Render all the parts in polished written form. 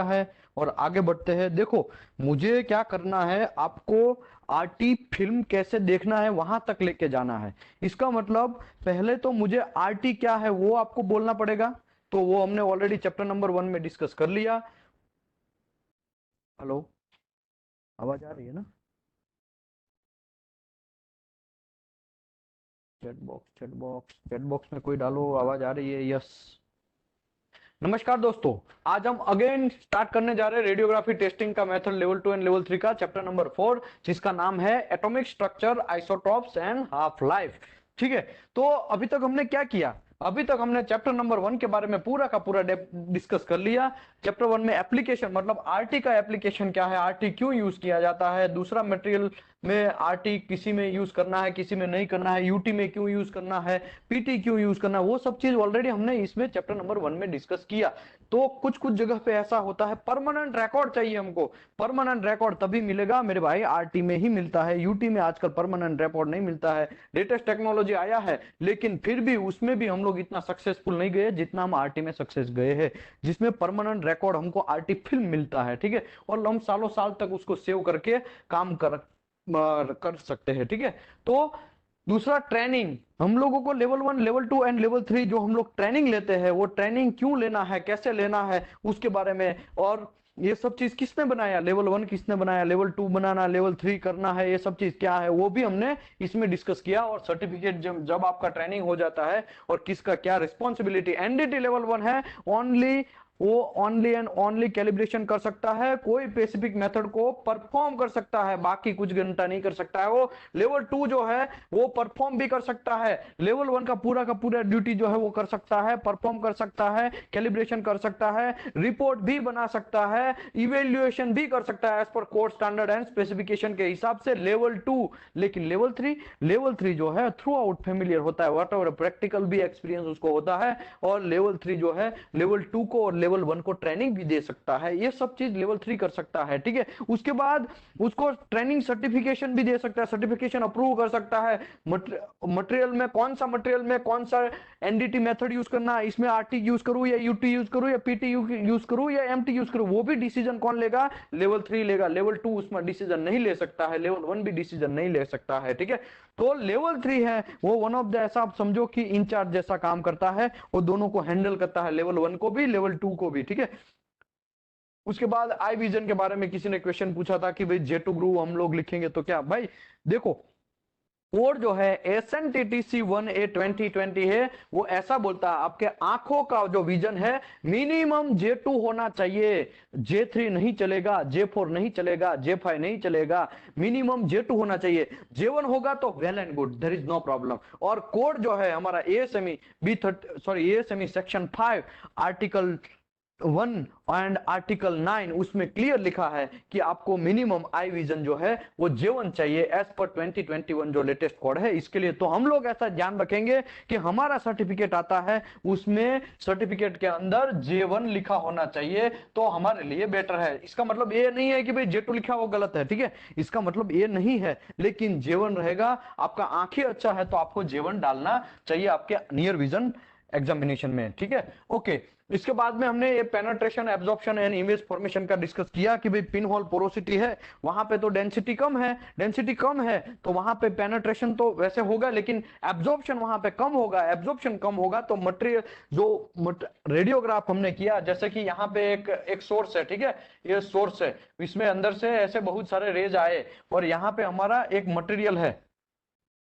है और आगे बढ़ते हैं। देखो, मुझे क्या करना है, आपको आरटी फिल्म कैसे देखना है वहां तक लेके जाना है। इसका मतलब पहले तो मुझे आरटी क्या है वो आपको बोलना पड़ेगा। तो वो हमने ऑलरेडी चैप्टर नंबर 1 में डिस्कस कर लिया। हेलो, आवाज आ रही है ना? चैट बॉक्स में कोई डालो, आवाज आ रही है? यस। नमस्कार दोस्तों, आज हम अगेन स्टार्ट करने जा रहे हैं रेडियोग्राफी टेस्टिंग का मेथड लेवल 2 एंड लेवल 3 का चैप्टर नंबर 4, जिसका नाम है atomic structure, isotopes and half life. ठीक है, तो अभी तक हमने क्या किया? अभी तक हमने चैप्टर नंबर 1 के बारे में पूरा का पूरा डिस्कस कर लिया। चैप्टर 1 में एप्लीकेशन मतलब आरटी का एप्लीकेशन क्या है, आरटी क्यों यूज किया जाता है, दूसरा मटेरियल में आरटी किसी में यूज करना है किसी में नहीं करना है, यूटी में क्यों यूज करना है, पीटी क्यों यूज करना है, वो सब चीज ऑलरेडी हमने इसमें चैप्टर नंबर 1 में डिस्कस किया। तो कुछ कुछ जगह पे ऐसा होता है, परमानेंट रिकॉर्ड चाहिए हमको। परमानेंट रिकॉर्ड तभी मिलेगा मेरे भाई, आरटी में ही मिलता है। यूटी में आजकल परमानेंट रिकॉर्ड नहीं मिलता है। लेटेस्ट टेक्नोलॉजी आया है, लेकिन फिर भी उसमें भी हम लोग इतना सक्सेसफुल नहीं गए जितना हम आरटी में सक्सेस गए हैं, जिसमें परमानेंट रिकॉर्ड हमको आरटी फिल्म मिलता है। ठीक है, और हम सालों साल तक उसको सेव करके काम कर सकते हैं। ठीक है, तो दूसरा ट्रेनिंग, हम लोगों को लेवल 1 लेवल 2 एंड लेवल 3 जो हम लोग ट्रेनिंग लेते हैं, वो ट्रेनिंग क्यों लेना है, कैसे लेना है, उसके बारे में। और ये सब चीज किसने बनाया, लेवल 1 किसने बनाया, लेवल 2 बनाना, लेवल 3 करना है, ये सब चीज क्या है वो भी हमने इसमें डिस्कस किया। और सर्टिफिकेट जब जब आपका ट्रेनिंग हो जाता है और किसका क्या रिस्पॉन्सिबिलिटी, एनडीटी लेवल 1 है, ओनली वो ओनली एंड ओनली कैलिब्रेशन कर सकता है, कोई स्पेसिफिक मेथड को परफॉर्म कर सकता है, बाकी कुछ घंटा नहीं कर सकता है वो। लेवल 2 जो है वो परफॉर्म भी कर सकता है, लेवल 1 का पूरा ड्यूटी जो है वो कर सकता है, परफॉर्म कर सकता है, कैलिब्रेशन कर सकता है, रिपोर्ट भी बना सकता है, इवेल्युएशन भी कर सकता है as per code standard and specification के हिसाब से, लेवल 2। लेकिन लेवल 3 जो है थ्रू आउट फेमिलियर होता है, वट एवर प्रैक्टिकल भी एक्सपीरियंस उसको होता है। और लेवल 3 जो है लेवल 2 को और लेवल 1 को ट्रेनिंग भी दे सकता है, ये सब चीज लेवल 3 कर सकता है। ठीक है, उसके बाद उसको ट्रेनिंग सर्टिफिकेशन भी दे सकता है, सर्टिफिकेशन अप्रूव कर सकता है। मटेरियल में कौन सा एनडीटी मेथड यूज करना है, इसमें आरटी यूज करूं या यूटी यूज करूं या पीटी यूज करूं या एमटी यूज करूं, वो भी डिसीजन कौन लेगा, लेवल 3 लेगा। लेवल 2 उसमें डिसीजन नहीं ले सकता है, लेवल 1 भी डिसीजन नहीं ले सकता है। ठीक है, तो लेवल 3 है वो वन ऑफ द, ऐसा आप समझो कि इंचार्ज जैसा काम करता है, वो दोनों को हैंडल करता है, लेवल 1 को भी लेवल 2 को भी। ठीक है, उसके बाद आई विजन के बारे में किसी ने क्वेश्चन पूछा था कि भाई जेटू ग्रुव हम लोग लिखेंगे तो क्या, भाई देखो, कोड जो है SNTTC1A2020 है, वो ऐसा बोलता है आपके आंखों का जो विजन है मिनिमम J2 होना चाहिए, J3 नहीं चलेगा, J4 नहीं चलेगा, J5 नहीं चलेगा, मिनिमम J2 होना चाहिए। J1 होगा तो well and good, there is no problem. और कोड जो है हमारा ASME B30 ASME section 5 article 1 and article 9, उसमें क्लियर लिखा है कि आपको मिनिमम आई विजन जो है वो J1 चाहिए एज पर 2021 जो लेटेस्ट कोड है। इसके लिए तो हम लोग ऐसा ध्यान रखेंगे कि हमारा सर्टिफिकेट आता है उसमें सर्टिफिकेट के अंदर J1 लिखा होना चाहिए, तो हमारे लिए बेटर है। इसका मतलब ये नहीं है कि भाई J2 लिखा वो गलत है, ठीक है, इसका मतलब ये नहीं है, लेकिन J1 रहेगा। आपका आंखें अच्छा है तो आपको J1 डालना चाहिए आपके नियर विजन एग्जामिनेशन में। ठीक है, ओके। इसके बाद में हमने ये penetration, absorption and image formation का डिस्कस किया कि भाई पिन होल पोरोसिटी है, वहां पे तो डेंसिटी कम है तो वहां पे पेनिट्रेशन तो वैसे होगा, लेकिन एब्जॉर्प्शन वहां पे कम होगा। एब्जॉर्प्शन कम होगा तो मटेरियल जो रेडियोग्राफ हमने किया, जैसे कि यहाँ पे एक सोर्स है, ठीक है, ये सोर्स है, इसमें अंदर से ऐसे बहुत सारे रेज आए और यहाँ पे हमारा एक मटेरियल है,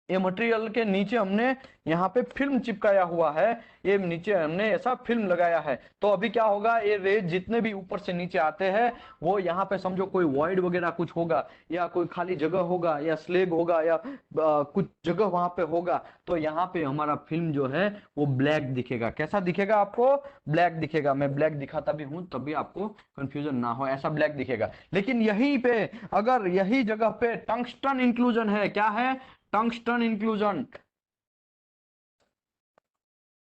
ये मटेरियल के नीचे हमने यहाँ पे फिल्म चिपकाया हुआ है, ये नीचे हमने ऐसा फिल्म लगाया है। तो अभी क्या होगा, ये रेज जितने भी ऊपर से नीचे आते हैं वो यहाँ पे समझो कोई वॉइड वगैरह कुछ होगा या कोई खाली जगह होगा या स्लैग होगा या कुछ जगह वहां पे होगा, तो यहाँ पे हमारा फिल्म जो है वो ब्लैक दिखेगा। कैसा दिखेगा आपको, ब्लैक दिखेगा। मैं ब्लैक दिखाता भी हूं तब भी आपको कंफ्यूजन ना हो, ऐसा ब्लैक दिखेगा। लेकिन यहीं पे अगर यही जगह पे टंगस्टन इंक्लूजन है, क्या है, tungsten inclusion,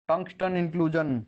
tungsten inclusion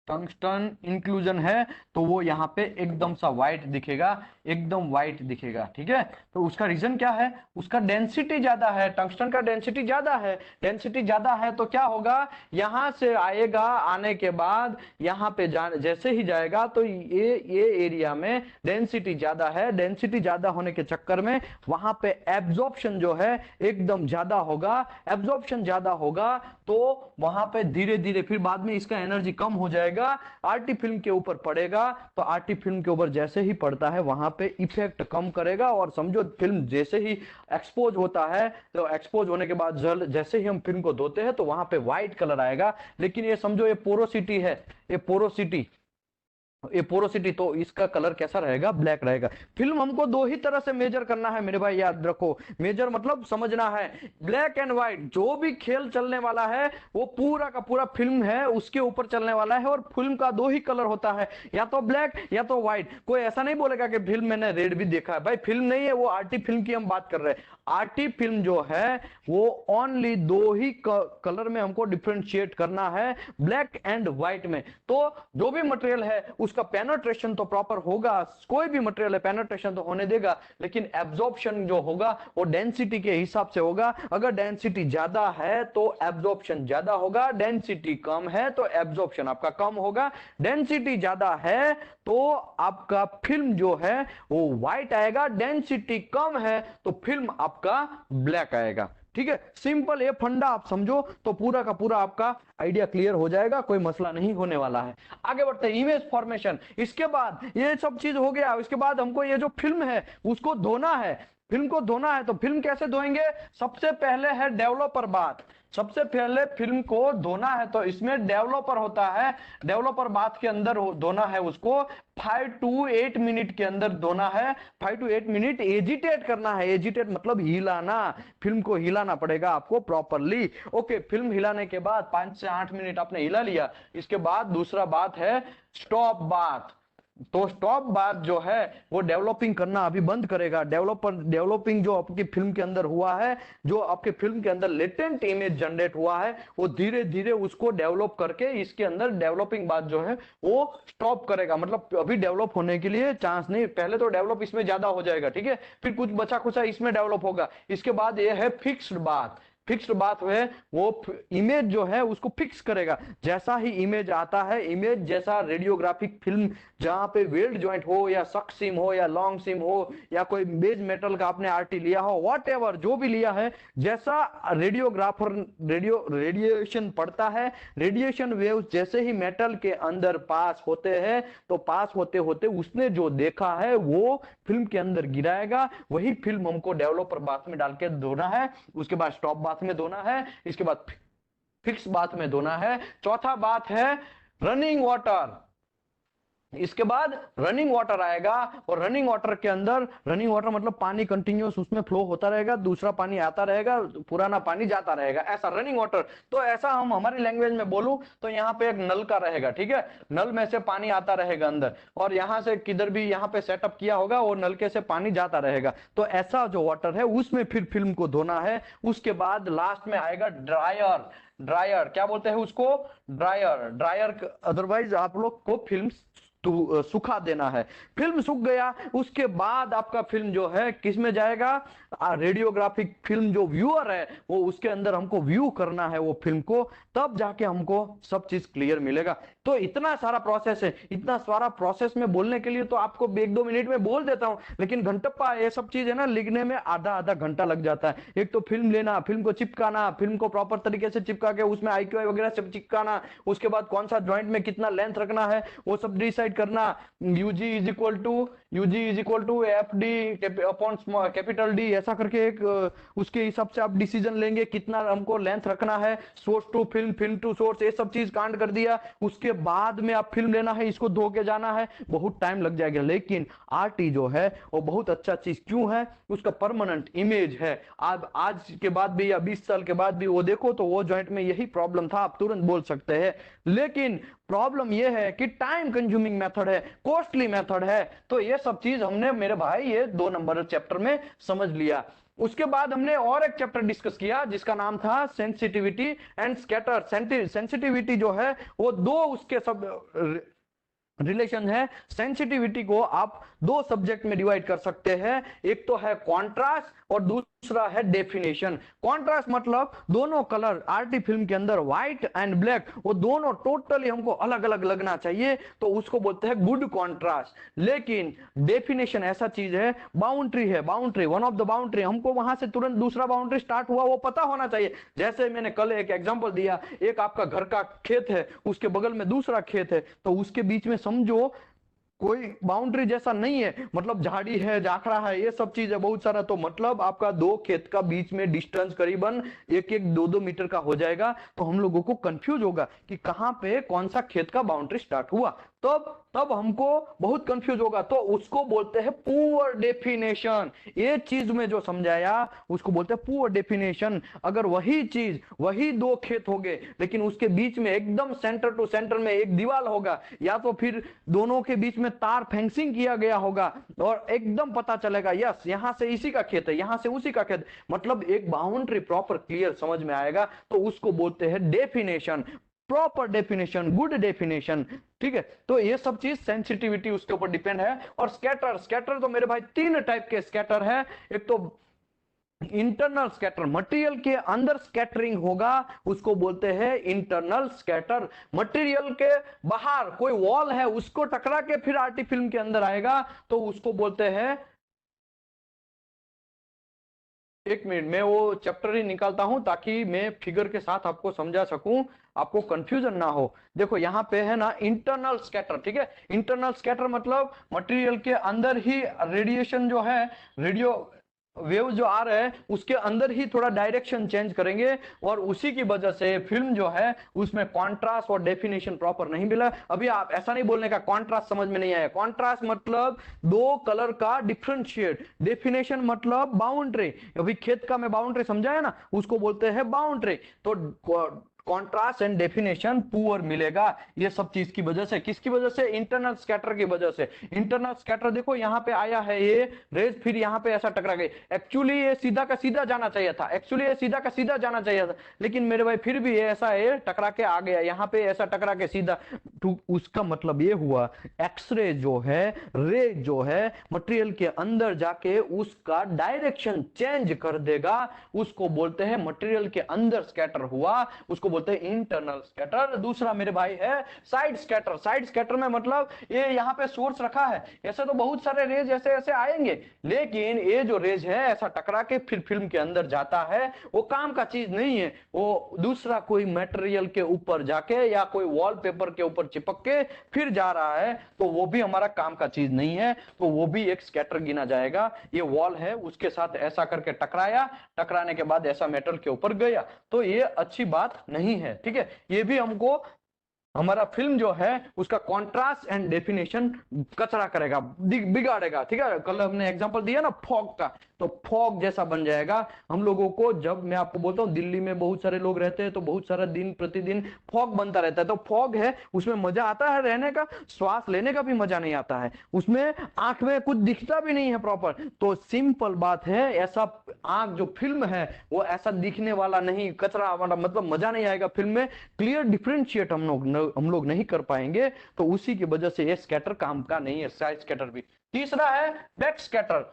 tungsten inclusion है तो वो यहाँ पे एकदम सा व्हाइट दिखेगा, एकदम व्हाइट दिखेगा, ठीक है। तो उसका रीजन क्या है, उसका डेंसिटी ज्यादा है, टंगस्टन का डेंसिटी ज्यादा है। डेंसिटी ज्यादा है तो क्या होगा, यहां से आएगा, आने के बाद यहाँ पे जैसे ही जाएगा तो ये एरिया में डेंसिटी ज्यादा है, डेंसिटी ज्यादा होने के चक्कर में वहां पे एब्जॉर्प्शन जो है एकदम ज्यादा होगा। एब्जॉर्प्शन ज्यादा होगा तो वहां पे धीरे धीरे फिर बाद में इसका एनर्जी कम हो जाएगा, आरटी फिल्म के ऊपर पड़ेगा। तो आरटी फिल्म के ऊपर जैसे ही पड़ता है वहां पे इफेक्ट कम करेगा, और समझो फिल्म जैसे ही एक्सपोज होता है तो एक्सपोज होने के बाद जैसे ही हम फिल्म को धोते हैं तो वहां पे व्हाइट कलर आएगा। लेकिन ये समझो ये पोरोसिटी है, ये पोरोसिटी, ये पोरोसिटी, तो इसका कलर कैसा रहेगा, ब्लैक रहेगा। फिल्म हमको दो ही तरह से मेजर करना है मेरे भाई, याद रखो। मेजर मतलब समझना है, ब्लैक एंड व्हाइट जो भी खेल चलने वाला है वो पूरा का पूरा फिल्म है उसके ऊपर चलने वाला है। और फिल्म का दो ही कलर होता है, या तो ब्लैक या तो व्हाइट। कोई ऐसा नहीं बोलेगा कि फिल्म मैंने रेड भी देखा है, भाई फिल्म नहीं है वो, आरटी फिल्म की हम बात कर रहे हैं। आरटी फिल्म जो है वो ओनली दो ही कलर में हमको डिफरेंशिएट करना है, ब्लैक एंड व्हाइट में। तो जो भी मटेरियल है उसका पेनिट्रेशन तो प्रॉपर होगा, कोई भी मटेरियल है पेनिट्रेशन तो होने देगा, लेकिन एब्जॉर्प्शन जो होगा वो डेंसिटी के हिसाब से होगा। अगर डेंसिटी ज्यादा है तो एब्जॉर्प्शन ज्यादा होगा, डेंसिटी कम है तो एब्जॉर्प्शन आपका कम होगा। डेंसिटी ज्यादा है तो आपका फिल्म जो है वो व्हाइट आएगा, डेंसिटी कम है तो फिल्म आपका ब्लैक आएगा, ठीक है। सिंपल ये फंडा आप समझो तो पूरा का पूरा आपका आइडिया क्लियर हो जाएगा, कोई मसला नहीं होने वाला है। आगे बढ़ते हैं, इमेज फॉर्मेशन। इसके बाद ये सब चीज हो गया, इसके बाद हमको ये जो फिल्म है उसको धोना है। फिल्म को धोना है तो फिल्म कैसे धोएंगे, सबसे पहले है डेवलपर बाथ। सबसे पहले फिल्म को धोना है तो इसमें डेवलपर होता है, डेवलपर बाथ के अंदर धोना है उसको। 5 to 8 मिनट के अंदर धोना है, 5 to 8 मिनट एजिटेट करना है। एजिटेट मतलब हिलाना, फिल्म को हिलाना पड़ेगा आपको प्रॉपरली। ओके, फिल्म हिलाने के बाद 5 से 8 मिनट आपने हिला लिया। इसके बाद दूसरा बात है स्टॉप बाथ। तो स्टॉप बाथ जो है वो डेवलपिंग करना अभी बंद करेगा। डेवलपिंग जो आपकी फिल्म के अंदर हुआ है, जो आपके फिल्म के अंदर लेटेंट इमेज जनरेट हुआ है, वो धीरे धीरे उसको डेवलप करके इसके अंदर डेवलपिंग बात जो है वो स्टॉप करेगा। मतलब अभी डेवलप होने के लिए चांस नहीं, पहले तो डेवलप इसमें ज्यादा हो जाएगा, ठीक है, फिर कुछ बचा खुचा इसमें डेवलप होगा। इसके बाद ये है फिक्स्ड बात। फिक्स्ड बात है वो इमेज जो है उसको फिक्स करेगा। जैसा ही इमेज आता है, इमेज जैसा रेडियोग्राफिक फिल्म जहां पे वेल्ड जॉइंट हो या सक सिम हो या लॉन्ग सिम हो या कोई बेज मेटल का आपने आरटी लिया हो, वॉट एवर जो भी लिया है, जैसा रेडियोग्राफर रेडिएशन पड़ता है, रेडिएशन वेव जैसे ही मेटल के अंदर पास होते हैं तो पास होते होते उसने जो देखा है वो फिल्म के अंदर गिराएगा। वही फिल्म हमको डेवलपर बाथ में डाल के धोना है। उसके बाद स्टॉप बाथ में धोना है, इसके बाद फिक्स बाथ में धोना है। चौथा बात है रनिंग वाटर। इसके बाद रनिंग वाटर आएगा, और रनिंग वाटर के अंदर, रनिंग वाटर मतलब पानी कंटिन्यूअस उसमें फ्लो होता रहेगा, दूसरा पानी आता रहेगा, पुराना पानी जाता रहेगा, ऐसा रनिंग वाटर। तो ऐसा हम हमारी लैंग्वेज में बोलूं तो यहाँ पे एक नल का रहेगा, ठीक है, नल में से पानी आता रहेगा अंदर, और यहाँ से किधर भी यहाँ पे सेटअप किया होगा वो नलके से पानी जाता रहेगा। तो ऐसा जो वाटर है उसमें फिर फिल्म को धोना है। उसके बाद लास्ट में आएगा ड्रायर। ड्रायर क्या बोलते हैं उसको, ड्रायर। ड्रायर अदरवाइज आप लोग को फिल्म तो सुखा देना है। फिल्म सूख गया उसके बाद आपका फिल्म जो है किस में जाएगा, रेडियोग्राफिक फिल्म जो व्यूअर है वो उसके अंदर हमको व्यू करना है वो फिल्म को, तब जाके हमको सब चीज क्लियर मिलेगा। तो इतना सारा प्रोसेस है, इतना सारा प्रोसेस में बोलने के लिए तो आपको 1-2 मिनट में बोल देता हूं, लेकिन घंटप्पा ये सब चीज है ना, लिखने में आधा आधा घंटा लग जाता है। एक तो फिल्म लेना, फिल्म को चिपकाना, फिल्म को प्रॉपर तरीके से चिपका के उसमें IQI वगैरह सब चिपकाना, उसके बाद कौन सा ज्वाइंट में कितना लेंथ रखना है वो सब डिसाइड करना। UG is equal to FD upon capital D, ऐसा करके एक उसके हिसाब से आप डिसीजन लेंगे कितना हमको लेंथ रखना है, source to film, film to source, ये सब चीज कांड कर दिया। उसके बाद में आप फिल्म लेना है, इसको धो के जाना है, बहुत टाइम लग जाएगा। लेकिन आरटी जो है वो बहुत अच्छा चीज क्यों है, उसका परमानेंट इमेज है। आज के बाद भी या 20 साल के बाद भी वो देखो तो वो जॉइंट में यही प्रॉब्लम था, आप तुरंत बोल सकते हैं। लेकिन प्रॉब्लम ये है कि टाइम कंज्यूमिंग मेथड है, कॉस्टली मेथड है। तो ये सब चीज हमने मेरे भाई ये 2 नंबर चैप्टर में समझ लिया। उसके बाद हमने और एक चैप्टर डिस्कस किया जिसका नाम था सेंसिटिविटी एंड स्कैटर। सेंसिटिविटी जो है वो दो उसके सब रिलेशन है। सेंसिटिविटी को आप दो सब्जेक्ट में डिवाइड कर सकते हैं, एक तो है कॉन्ट्रास्ट और दूसरा है डेफिनेशन। कॉन्ट्रास्ट मतलब दोनों कलर आरटी फिल्म के अंदर व्हाइट एंड ब्लैक वो दोनों टोटली हमको अलग अलग लगना चाहिए, तो उसको बोलते हैं गुड कॉन्ट्रास्ट। लेकिन डेफिनेशन ऐसा चीज है, बाउंड्री है, boundary one of the boundary, हमको वहां से तुरंत दूसरा बाउंड्री स्टार्ट हुआ वो पता होना चाहिए। जैसे मैंने कल एक एग्जांपल दिया, एक आपका घर का खेत है, उसके बगल में दूसरा खेत है, तो उसके बीच में समझो कोई बाउंड्री जैसा नहीं है, मतलब झाड़ी है, जाखड़ा है, ये सब चीज है बहुत सारा, तो मतलब आपका दो खेत का बीच में डिस्टेंस करीबन 1-1, 2-2 मीटर का हो जाएगा। तो हम लोगों को कंफ्यूज होगा कि कहां पे कौन सा खेत का बाउंड्री स्टार्ट हुआ, तब हमको बहुत कंफ्यूज होगा। तो उसको बोलते हैं पुअर डेफिनेशन। ये चीज में जो समझाया उसको बोलते हैं पुअर डेफिनेशन। अगर वही चीज, वही दो खेत हो गए लेकिन उसके बीच में एकदम सेंटर टू सेंटर में एक दीवार होगा, या तो फिर दोनों के बीच में तार फेंसिंग किया गया होगा और एकदम पता चलेगा यस यहां से इसी का खेत है, यहां से उसी का खेत, मतलब एक बाउंड्री प्रॉपर क्लियर समझ में आएगा, तो उसको बोलते हैं definition, proper definition, good definition. ठीक है, तो ये सब चीज सेंसिटिविटी उसके ऊपर डिपेंड है। और स्कैटर, स्कैटर तो मेरे भाई तीन टाइप के स्कैटर है। एक तो इंटरनल स्कैटर, मटेरियल के अंदर स्कैटरिंग होगा, उसको बोलते हैं इंटरनल स्कैटर। मटेरियल के बाहर कोई वॉल है उसको टकरा के फिर आर्टी फिल्म के अंदर आएगा, तो उसको बोलते हैं, एक मिनट मैं वो चैप्टर ही निकालता हूं ताकि मैं फिगर के साथ आपको समझा सकूं, आपको कंफ्यूजन ना हो। देखो यहाँ पे है ना इंटरनल स्कैटर, ठीक है। इंटरनल स्कैटर मतलब मटेरियल के अंदर ही रेडिएशन जो है, रेडियो वेव जो आ रहे हैं उसके अंदर ही थोड़ा डायरेक्शन चेंज करेंगे, और उसी की वजह से फिल्म जो है उसमें कॉन्ट्रास्ट और डेफिनेशन प्रॉपर नहीं मिला। अभी आप ऐसा नहीं बोलने का कॉन्ट्रास्ट समझ में नहीं आया, कॉन्ट्रास्ट मतलब दो कलर का डिफरेंशिएट, डेफिनेशन मतलब बाउंड्री। अभी खेत का मैं बाउंड्री समझाया ना, उसको बोलते हैं बाउंड्री। तो कॉन्ट्रास्ट एंड डेफिनेशन पुअर मिलेगा, ये सब चीज की वजह से। किसकी वजह से? इंटरनल स्कैटर की वजह से। इंटरनल स्कैटर देखो यहाँ पे आया है ये रेज, फिर यहाँ पे ऐसा टकरा गई। एक्चुअली ये सीधा का सीधा जाना चाहिए था, एक्चुअली ये सीधा का सीधा जाना चाहिए था, लेकिन मेरे भाई फिर भी ऐसा है टकरा के आ गया, यहाँ पे ऐसा टकरा के सीधा। तो उसका मतलब ये हुआ एक्सरे जो है, रे जो है मटेरियल के अंदर जाके उसका डायरेक्शन चेंज कर देगा, उसको बोलते हैं मटेरियल के अंदर स्कैटर हुआ, उसको बोलते हैं इंटरनल स्कैटर। दूसरा मेरे भाई है साइड स्कैटर। साइड स्कैटर में मतलब ये यहाँ पे सोर्स रखा है, ऐसे तो बहुत सारे रेज ऐसे ऐसे आएंगे, लेकिन ये जो रेज है ऐसा टकरा के फिर फिल्म के अंदर जाता है, वो काम का चीज नहीं है, वो दूसरा कोई मटेरियल के ऊपर जाके या कोई वॉलपेपर के ऊपर चिपक के फिर जा रहा है, तो वो भी हमारा काम का चीज नहीं है, तो वो भी एक स्कैटर गिना जाएगा। ये वॉल है उसके साथ ऐसा करके टकराया, टकराने के बाद ऐसा मेटल के ऊपर गया, तो ये अच्छी बात नहीं है। ठीक है, ये भी हमको हमारा फिल्म जो है उसका कॉन्ट्रास्ट एंड डेफिनेशन कचरा करेगा, बिगाड़ेगा। ठीक है, कल हमने एग्जांपल दिया ना फॉग का, तो फॉग जैसा बन जाएगा हम लोगों को। जब मैं आपको बोलता हूँ दिल्ली में बहुत सारे लोग रहते हैं तो बहुत सारा दिन प्रतिदिन फॉग बनता रहता है, तो फॉग है उसमें मजा आता है रहने का, श्वास लेने का भी मजा नहीं आता है, उसमें आंख में कुछ दिखता भी नहीं है प्रॉपर। तो सिंपल बात है, ऐसा आंख जो फिल्म है वो ऐसा दिखने वाला नहीं, कचरा वाला, मतलब मजा नहीं आएगा फिल्म में, क्लियर डिफरेंशिएट हम लोग नहीं कर पाएंगे, तो उसी की वजह से ये स्कैटर काम का नहीं है, साइड स्कैटर भी। तीसरा है बैक स्कैटर।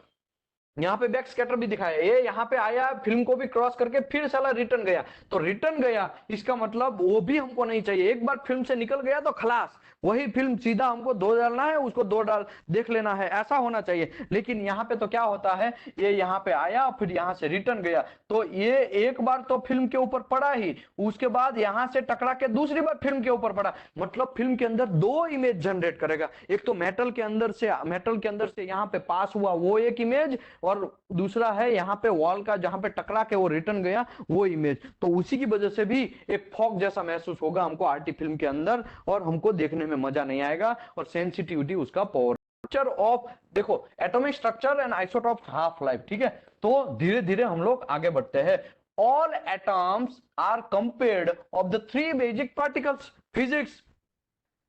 यहाँ पे बैक स्कैटर भी दिखाया, ये यहाँ पे आया फिल्म को भी क्रॉस करके फिर साला रिटर्न गया, तो रिटर्न गया इसका मतलब वो भी हमको नहीं चाहिए। एक बार फिल्म से निकल गया तो खलास, वही फिल्म सीधा हमको दो डालना है, उसको दो डाल देख लेना है, ऐसा होना चाहिए। लेकिन यहाँ पे तो क्या होता है, ये यहाँ पे आया फिर यहाँ से रिटर्न गया, तो ये एक बार तो फिल्म के ऊपर पड़ा ही, उसके बाद यहाँ से टकरा के दूसरी बार फिल्म के ऊपर पड़ा, मतलब फिल्म के अंदर दो इमेज जनरेट करेगा। एक तो मेटल के अंदर से यहाँ पे पास हुआ वो एक इमेज, और दूसरा है यहाँ पे वॉल का जहां पे टकरा के वो रिटर्न गया वो इमेज। तो उसी की वजह से भी एक फॉग जैसा महसूस होगा हमको आरटी फिल्म के अंदर, और हमको देखने में मजा नहीं आएगा, और सेंसिटिविटी उसका पावर। स्ट्रक्चर ऑफ, देखो atomic structure and isotope half life. ठीक है, तो धीरे धीरे हम लोग आगे बढ़ते हैं। All atoms are compared of the three basic particles, physics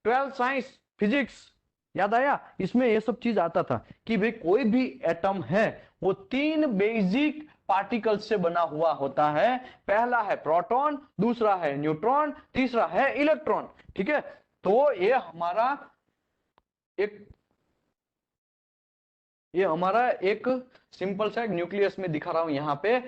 12 science physics याद आया, इसमें ये सब चीज आता था कि भाई कोई भी एटम है वो तीन बेसिक पार्टिकल्स से बना हुआ होता है। पहला है प्रोटॉन, दूसरा है न्यूट्रॉन, तीसरा है इलेक्ट्रॉन। ठीक है, तो एक ये हमारा एक सिंपल सा एक न्यूक्लियस में दिखा रहा हूं यहाँ पे।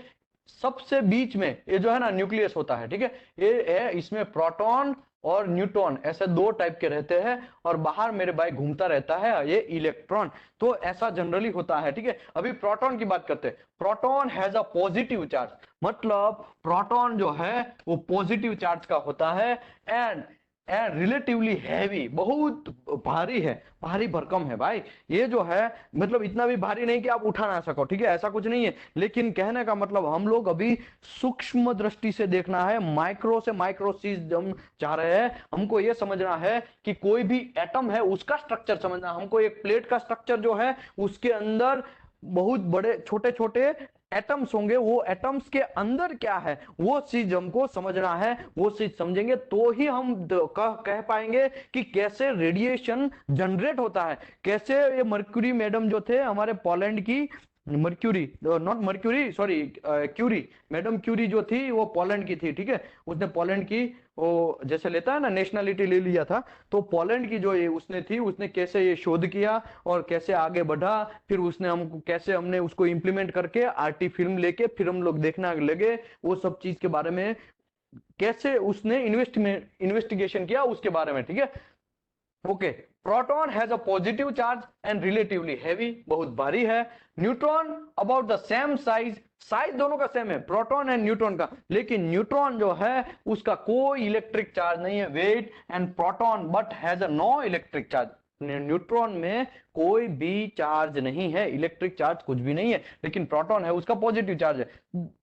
सबसे बीच में ये जो है ना न्यूक्लियस होता है। ठीक है, ये है, इसमें प्रोटॉन और न्यूट्रॉन ऐसे दो टाइप के रहते हैं, और बाहर मेरे भाई घूमता रहता है ये इलेक्ट्रॉन। तो ऐसा जनरली होता है। ठीक है, अभी प्रोटॉन की बात करते हैं। Proton has a positive charge, मतलब प्रोटॉन जो है वो पॉजिटिव चार्ज का होता है, एंड रिलेटिवली हैवी, बहुत भारी है, भारी भरकम है भाई। ये जो है मतलब इतना भी भारी नहीं कि आप उठा ना सको। ठीक है, ऐसा कुछ नहीं है, लेकिन कहने का मतलब हम लोग अभी सूक्ष्म दृष्टि से देखना है, माइक्रो से माइक्रो चीज हम चाह रहे हैं। हमको ये समझना है कि कोई भी एटम है उसका स्ट्रक्चर समझना। हमको एक प्लेट का स्ट्रक्चर जो है उसके अंदर बहुत बड़े छोटे छोटे एटम्स होंगे, वो एटम्स के अंदर क्या है वो चीज हमको समझना है। वो चीज समझेंगे तो ही हम कह पाएंगे कि कैसे रेडिएशन जनरेट होता है। कैसे ये मर्क्यूरी मैडम जो थे हमारे पोलैंड की, mercury not mercury sorry Curie, madam Curie जो थी वो पोलैंड की थी। ठीक है, उसने पोलैंड की वो जैसे लेता है ना नेशनलिटी ले लिया था, तो पोलैंड की जो ये उसने थी, उसने कैसे ये शोध किया और कैसे आगे बढ़ा, फिर उसने हमको कैसे हमने उसको इंप्लीमेंट करके आरटी फिल्म लेके फिर हम लोग देखने लगे वो सब चीज के बारे में, कैसे उसने इन्वेस्टिगेशन किया उसके बारे में। ठीक है, okay. Proton has a positive charge and relatively heavy, बहुत भारी है। Neutron about the same size, size दोनों का सेम है प्रोटॉन एंड न्यूट्रॉन का, लेकिन न्यूट्रॉन जो है उसका कोई इलेक्ट्रिक चार्ज नहीं है, wait, and proton but has a no electric charge. Neutron में कोई भी चार्ज नहीं है, इलेक्ट्रिक चार्ज कुछ भी नहीं है, लेकिन प्रोटॉन है उसका पॉजिटिव चार्ज है।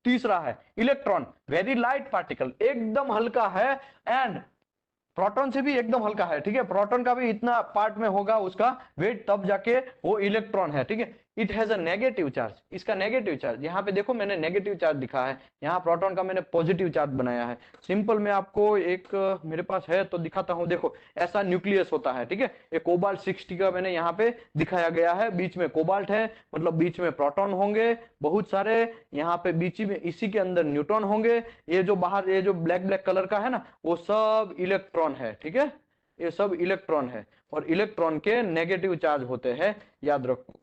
तीसरा है इलेक्ट्रॉन, वेरी लाइट पार्टिकल, एकदम हल्का है, एंड प्रोटॉन से भी एकदम हल्का है। ठीक है, प्रोटॉन का भी इतना पार्ट में होगा उसका वेट, तब जाके वो इलेक्ट्रॉन है। ठीक है, it has a negative charge, इसका नेगेटिव चार्ज, यहाँ पे देखो मैंने नेगेटिव चार्ज लिखा है, यहाँ प्रोटॉन का मैंने पॉजिटिव चार्ज बनाया है। सिंपल मैं आपको एक मेरे पास है तो दिखाता हूँ। देखो ऐसा न्यूक्लियस होता है। ठीक है, ये कोबाल्ट 60 का मैंने यहाँ पे दिखाया गया है, बीच में कोबाल्ट है, मतलब बीच में प्रोटॉन होंगे बहुत सारे, यहाँ पे बीच में इसी के अंदर न्यूट्रॉन होंगे। ये जो बाहर ये जो ब्लैक ब्लैक कलर का है ना वो सब इलेक्ट्रॉन है। ठीक है, ये सब इलेक्ट्रॉन है, और इलेक्ट्रॉन के नेगेटिव चार्ज होते हैं, याद रखो।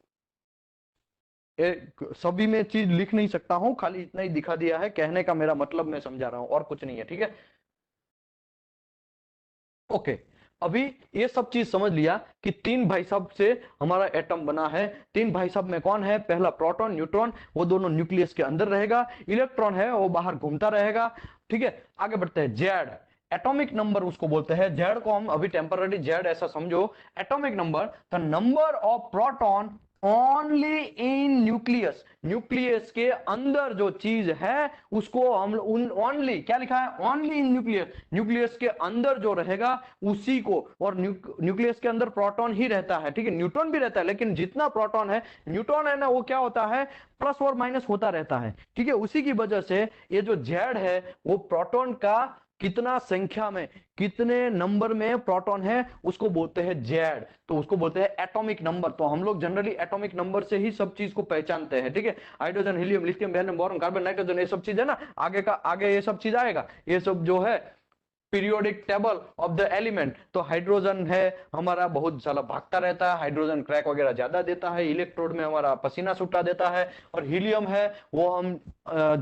सभी में चीज लिख नहीं सकता हूं, खाली इतना ही दिखा दिया है, कहने का मेरा मतलब मैं समझा रहा हूं और कुछ नहीं है। ठीक है, ओके। अभी ये सब चीज समझ लिया कि तीन भाई साहब से हमारा एटम बना है। तीन भाई साहब में कौन है? पहला प्रोटॉन, न्यूट्रॉन, वो दोनों न्यूक्लियस के अंदर रहेगा, इलेक्ट्रॉन है वो बाहर घूमता रहेगा। ठीक है, आगे बढ़ते हैं। जेड, एटॉमिक नंबर उसको बोलते हैं। जेड को हम अभी टेम्पररी जेड ऐसा समझो। Atomic number, the number of proton only in nucleus, nucleus के अंदर जो चीज है उसको हम ओनली क्या लिखा है? ओनली इन न्यूक्लियस, न्यूक्लियस के अंदर जो रहेगा उसी को, और न्यूक्लियस के अंदर प्रोटॉन ही रहता है। ठीक है, न्यूट्रॉन भी रहता है, लेकिन जितना प्रोटॉन है, न्यूट्रॉन है ना, वो क्या होता है प्लस और माइनस होता रहता है। ठीक है, उसी की वजह से ये जो जेड है वो प्रोटॉन का कितना संख्या में, कितने नंबर में प्रोटॉन है उसको बोलते हैं जेड, तो उसको बोलते हैं एटॉमिक नंबर। तो हम लोग जनरली एटॉमिक नंबर से ही सब चीज को पहचानते हैं। ठीक है, hydrogen, helium, lithium, beryllium, boron, carbon, nitrogen, ये सब चीज है ना, आगे ये सब चीज आएगा। ये सब जो है periodic table of the element, तो हाइड्रोजन है हमारा बहुत सारा भागता रहता है, हाइड्रोजन क्रैक वगैरह ज्यादा देता है, इलेक्ट्रोड में हमारा पसीना छुटा देता है। और हीलियम है वो हम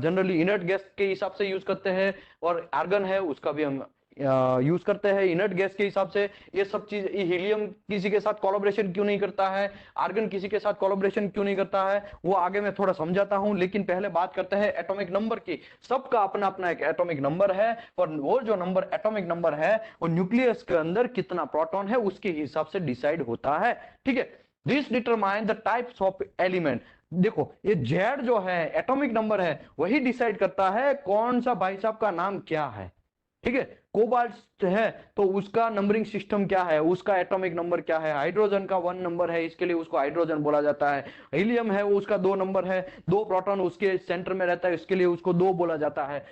जनरली इनर्ट गैस के हिसाब से यूज करते हैं, और आर्गन है उसका भी हम यूज करते हैं इनर्ट गैस के हिसाब से। ये सब चीज, हीलियम किसी के साथ कोलैबोरेशन क्यों नहीं करता है, आर्गन किसी के साथ कोलैबोरेशन क्यों नहीं करता है, वो आगे मैं थोड़ा समझाता हूं, लेकिन पहले बात करते हैं एटॉमिक नंबर की। सबका अपना अपना एक एटॉमिक नंबर है, और वो जो नंबर एटॉमिक नंबर है वो न्यूक्लियस के अंदर कितना प्रोटॉन है उसके हिसाब से डिसाइड होता है। ठीक है, this determine the types of element. देखो ये जेड जो है एटॉमिक नंबर है, वही डिसाइड करता है कौन सा भाई साहब का नाम क्या है। ठीक है, कोबाल्ट है तो उसका नंबरिंग सिस्टम क्या है, उसका एटॉमिक नंबर क्या है। हाइड्रोजन का 1 नंबर है, इसके लिए उसको हाइड्रोजन बोला जाता है। हीलियम है उसका 2 नंबर है, 2 प्रोटॉन उसके सेंटर में रहता है, इसके लिए उसको 2 बोला जाता है।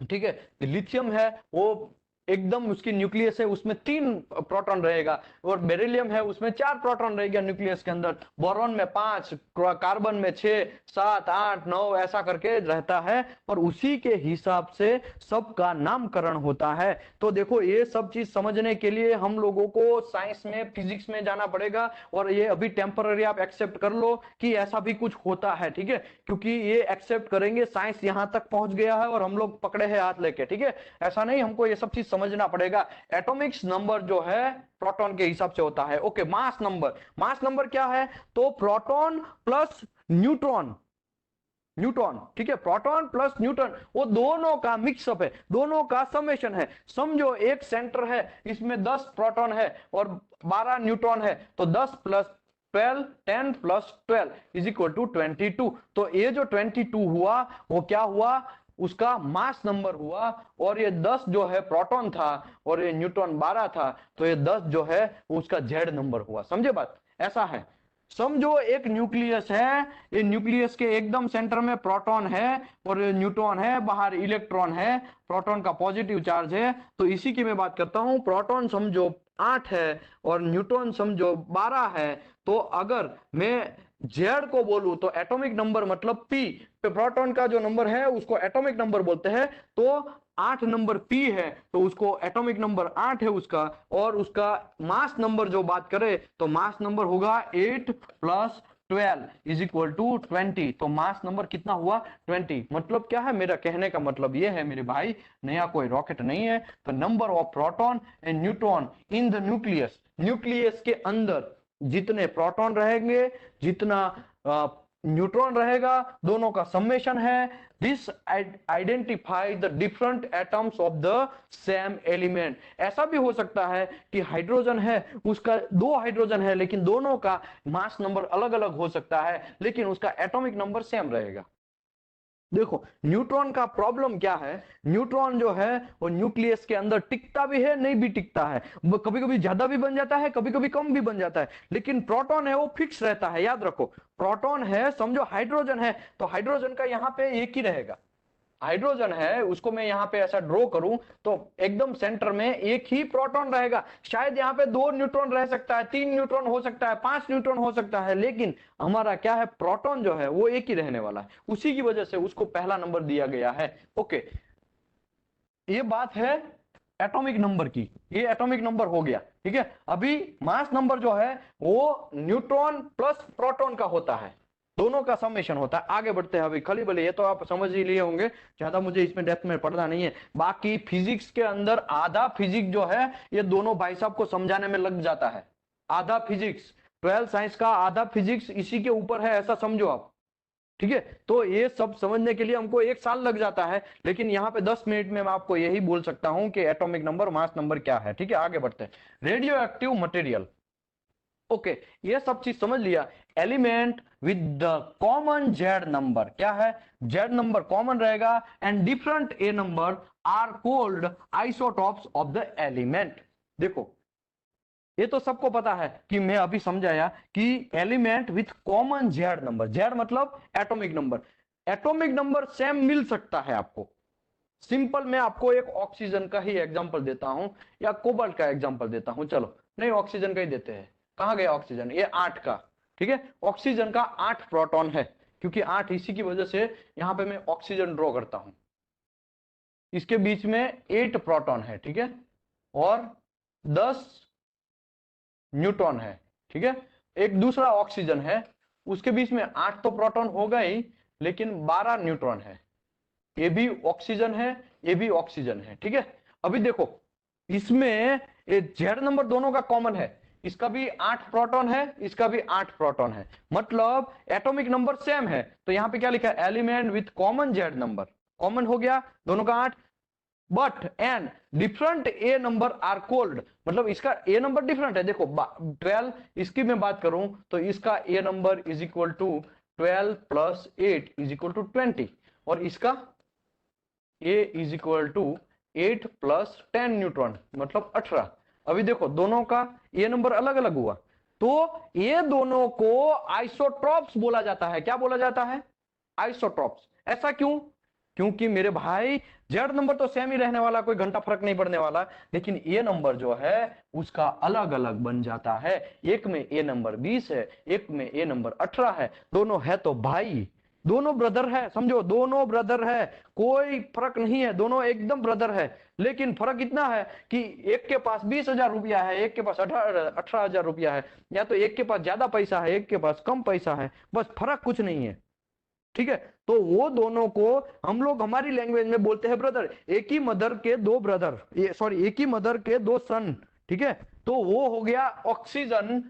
ठीक है, लिथियम है वो एकदम उसकी न्यूक्लियस है उसमें 3 प्रोटॉन रहेगा, और बेरिलियम है उसमें 4 प्रोटॉन रहेगा न्यूक्लियस के अंदर, बोरॉन में 5, कार्बन में 6, 7, 8, 9 ऐसा करके रहता है, और उसी के हिसाब से सबका नामकरण होता है। तो देखो ये सब चीज समझने के लिए हम लोगों को साइंस में, फिजिक्स में जाना पड़ेगा, और ये अभी टेम्पररी आप एक्सेप्ट कर लो कि ऐसा भी कुछ होता है, ठीक है, क्योंकि ये एक्सेप्ट करेंगे, साइंस यहां तक पहुंच गया है और हम लोग पकड़े हैं हाथ लेके, ठीक है, ऐसा नहीं, हमको ये सब चीज समझना पड़ेगा। एटॉमिक्स नंबर जो है प्रोटॉन के हिसाब से होता है। Okay, mass number, mass number क्या है, तो प्रोटॉन प्लस न्यूट्रॉन, न्यूट्रॉन, ठीक है, प्रोटॉन प्लस न्यूट्रॉन, वो दोनों का मिक्सअप है, दोनों का समेशन है। समझो एक सेंटर है, इसमें 10 प्रोटॉन है और 12 न्यूट्रॉन है, तो 10 plus 12, 10 plus 12 is equal to 22। तो ये जो 22 हुआ वो क्या हुआ, उसका मास नंबर हुआ, और ये 10 जो है प्रोटॉन था और ये न्यूट्रॉन 12 था, तो ये 10 जो है उसका जेड नंबर हुआ। समझे बात, ऐसा है। समझो एक न्यूक्लियस है, ये न्यूक्लियस के एकदम सेंटर में प्रोटॉन है और न्यूट्रॉन है, बाहर इलेक्ट्रॉन है, प्रोटॉन का पॉजिटिव चार्ज है, तो इसी की मैं बात करता हूं। प्रोटॉन समझो 8 है और न्यूट्रॉन समझो 12 है, तो अगर मैं जेड को बोलूं तो एटॉमिक नंबर मतलब पी, प्रोटॉन का जो नंबर है उसको एटॉमिक नंबर बोलते हैं, तो 8 नंबर पी है, तो उसको एटॉमिक नंबर 8 है उसका, और उसका मास नंबर जो बात करें तो मास नंबर होगा 8 प्लस 12 इज इक्वल टू 20। तो मास नंबर कितना हुआ, 20। मतलब क्या है, मेरा कहने का मतलब ये है मेरे भाई, नया कोई रॉकेट नहीं है। तो number of proton and neutron in the nucleus, nucleus के अंदर जितने प्रोटॉन रहेंगे, जितना न्यूट्रॉन रहेगा, दोनों का समेशन है। This identify the different atoms of the same element. ऐसा भी हो सकता है कि हाइड्रोजन है, उसका 2 हाइड्रोजन है, लेकिन दोनों का मास नंबर अलग अलग हो सकता है, लेकिन उसका एटॉमिक नंबर सेम रहेगा। देखो न्यूट्रॉन का प्रॉब्लम क्या है, न्यूट्रॉन जो है वो न्यूक्लियस के अंदर टिकता भी है, नहीं भी टिकता है, कभी कभी ज्यादा भी बन जाता है, कभी कभी कम भी बन जाता है, लेकिन प्रोटॉन है वो फिक्स रहता है। याद रखो, प्रोटॉन है, समझो हाइड्रोजन है, तो हाइड्रोजन का यहाँ पे एक ही रहेगा। हाइड्रोजन है, उसको मैं यहाँ पे ऐसा ड्रॉ करूं तो एकदम सेंटर में एक ही प्रोटॉन रहेगा। शायद यहाँ पे 2 न्यूट्रॉन रह सकता है, 3 न्यूट्रॉन हो सकता है, 5 न्यूट्रॉन हो सकता है, लेकिन हमारा क्या है, प्रोटॉन जो है वो एक ही रहने वाला है। उसी की वजह से उसको पहला नंबर दिया गया है। ओके, ये बात है एटॉमिक नंबर की, ये एटॉमिक नंबर हो गया, ठीक है। अभी मास नंबर जो है वो न्यूट्रॉन प्लस प्रोटॉन का होता है, दोनों का समेशन होता है। आगे बढ़ते हैं अभी, खाली भले ये तो आप समझ ही लिए होंगे, ज्यादा मुझे इसमें डेप्थ में पढ़ना नहीं है। बाकी फिजिक्स के अंदर आधा फिजिक्स जो है ये दोनों भाई साहब को समझाने में लग जाता है। आधा फिजिक्स, 12 साइंस का आधा फिजिक्स इसी के ऊपर है, ऐसा समझो आप, ठीक है। तो ये सब समझने के लिए हमको 1 साल लग जाता है, लेकिन यहाँ पे 10 मिनट में मैं आपको यही बोल सकता हूं कि एटॉमिक नंबर, मास नंबर क्या है, ठीक है। आगे बढ़ते हैं, रेडियो एक्टिव मटेरियल। ओके, ये सब चीज समझ लिया। Element with the common Z number, क्या है, जेड नंबर कॉमन रहेगा, and different A number are called isotopes of the element. देखो ये तो सबको पता है कि मैं अभी समझाया कि element with common Z number, Z मतलब atomic number, atomic number same मिल सकता है आपको। सिंपल मैं आपको एक ऑक्सीजन का ही एग्जांपल देता हूं या कोबाल्ट का एग्जांपल देता हूं, चलो नहीं ऑक्सीजन का ही देते हैं। कहां गया ऑक्सीजन, ये 8 का, ठीक है। ऑक्सीजन का 8 प्रोटॉन है, क्योंकि 8 इसी की वजह से यहां पे मैं ऑक्सीजन ड्रॉ करता हूं। इसके बीच में 8 प्रोटॉन है, ठीक है, और 10 न्यूट्रॉन है, ठीक है। एक दूसरा ऑक्सीजन है, उसके बीच में 8 तो प्रोटॉन होगा ही, लेकिन 12 न्यूट्रॉन है। ये भी ऑक्सीजन है, ये भी ऑक्सीजन है, ठीक है। अभी देखो इसमें जेड नंबर दोनों का कॉमन है, इसका भी 8 प्रोटॉन है, इसका भी 8 प्रोटॉन है, मतलब एटॉमिक नंबर सेम है। तो यहां पे क्या लिखा है, element with common Z number, common हो गया दोनों का 8, but and different A number are called, मतलब इसका ए नंबर डिफरेंट है। देखो 12, इसकी मैं बात करूं तो इसका A number is equal to 12 plus 8 is equal to 20, और इसका A is equal to 8 plus 10 neutron मतलब 18। अभी देखो दोनों का ये नंबर अलग अलग हुआ, तो ये दोनों को आइसोट्रॉप्स बोला जाता है। क्या बोला जाता है, आइसोट्रॉप्स। ऐसा क्यों, क्योंकि मेरे भाई जेड नंबर तो सेम ही रहने वाला, कोई घंटा फर्क नहीं पड़ने वाला, लेकिन ए नंबर जो है उसका अलग अलग बन जाता है। एक में ए नंबर 20 है, एक में ए नंबर 18 है, दोनों है तो भाई, दोनों ब्रदर है, समझो दोनों ब्रदर है, कोई फर्क नहीं है, दोनों एकदम ब्रदर है। लेकिन फर्क इतना है कि एक के पास 20,000 रुपया है, एक के पास 18,000 रुपया है, या तो एक के पास ज्यादा पैसा है, एक के पास कम पैसा है, बस फर्क कुछ नहीं है। ठीक है, तो वो दोनों को हम लोग हमारी लैंग्वेज में बोलते हैं ब्रदर। एक ही मदर के दो ब्रदर, सॉरी एक ही मदर के दो सन, ठीक है, तो वो हो गया ऑक्सीजन,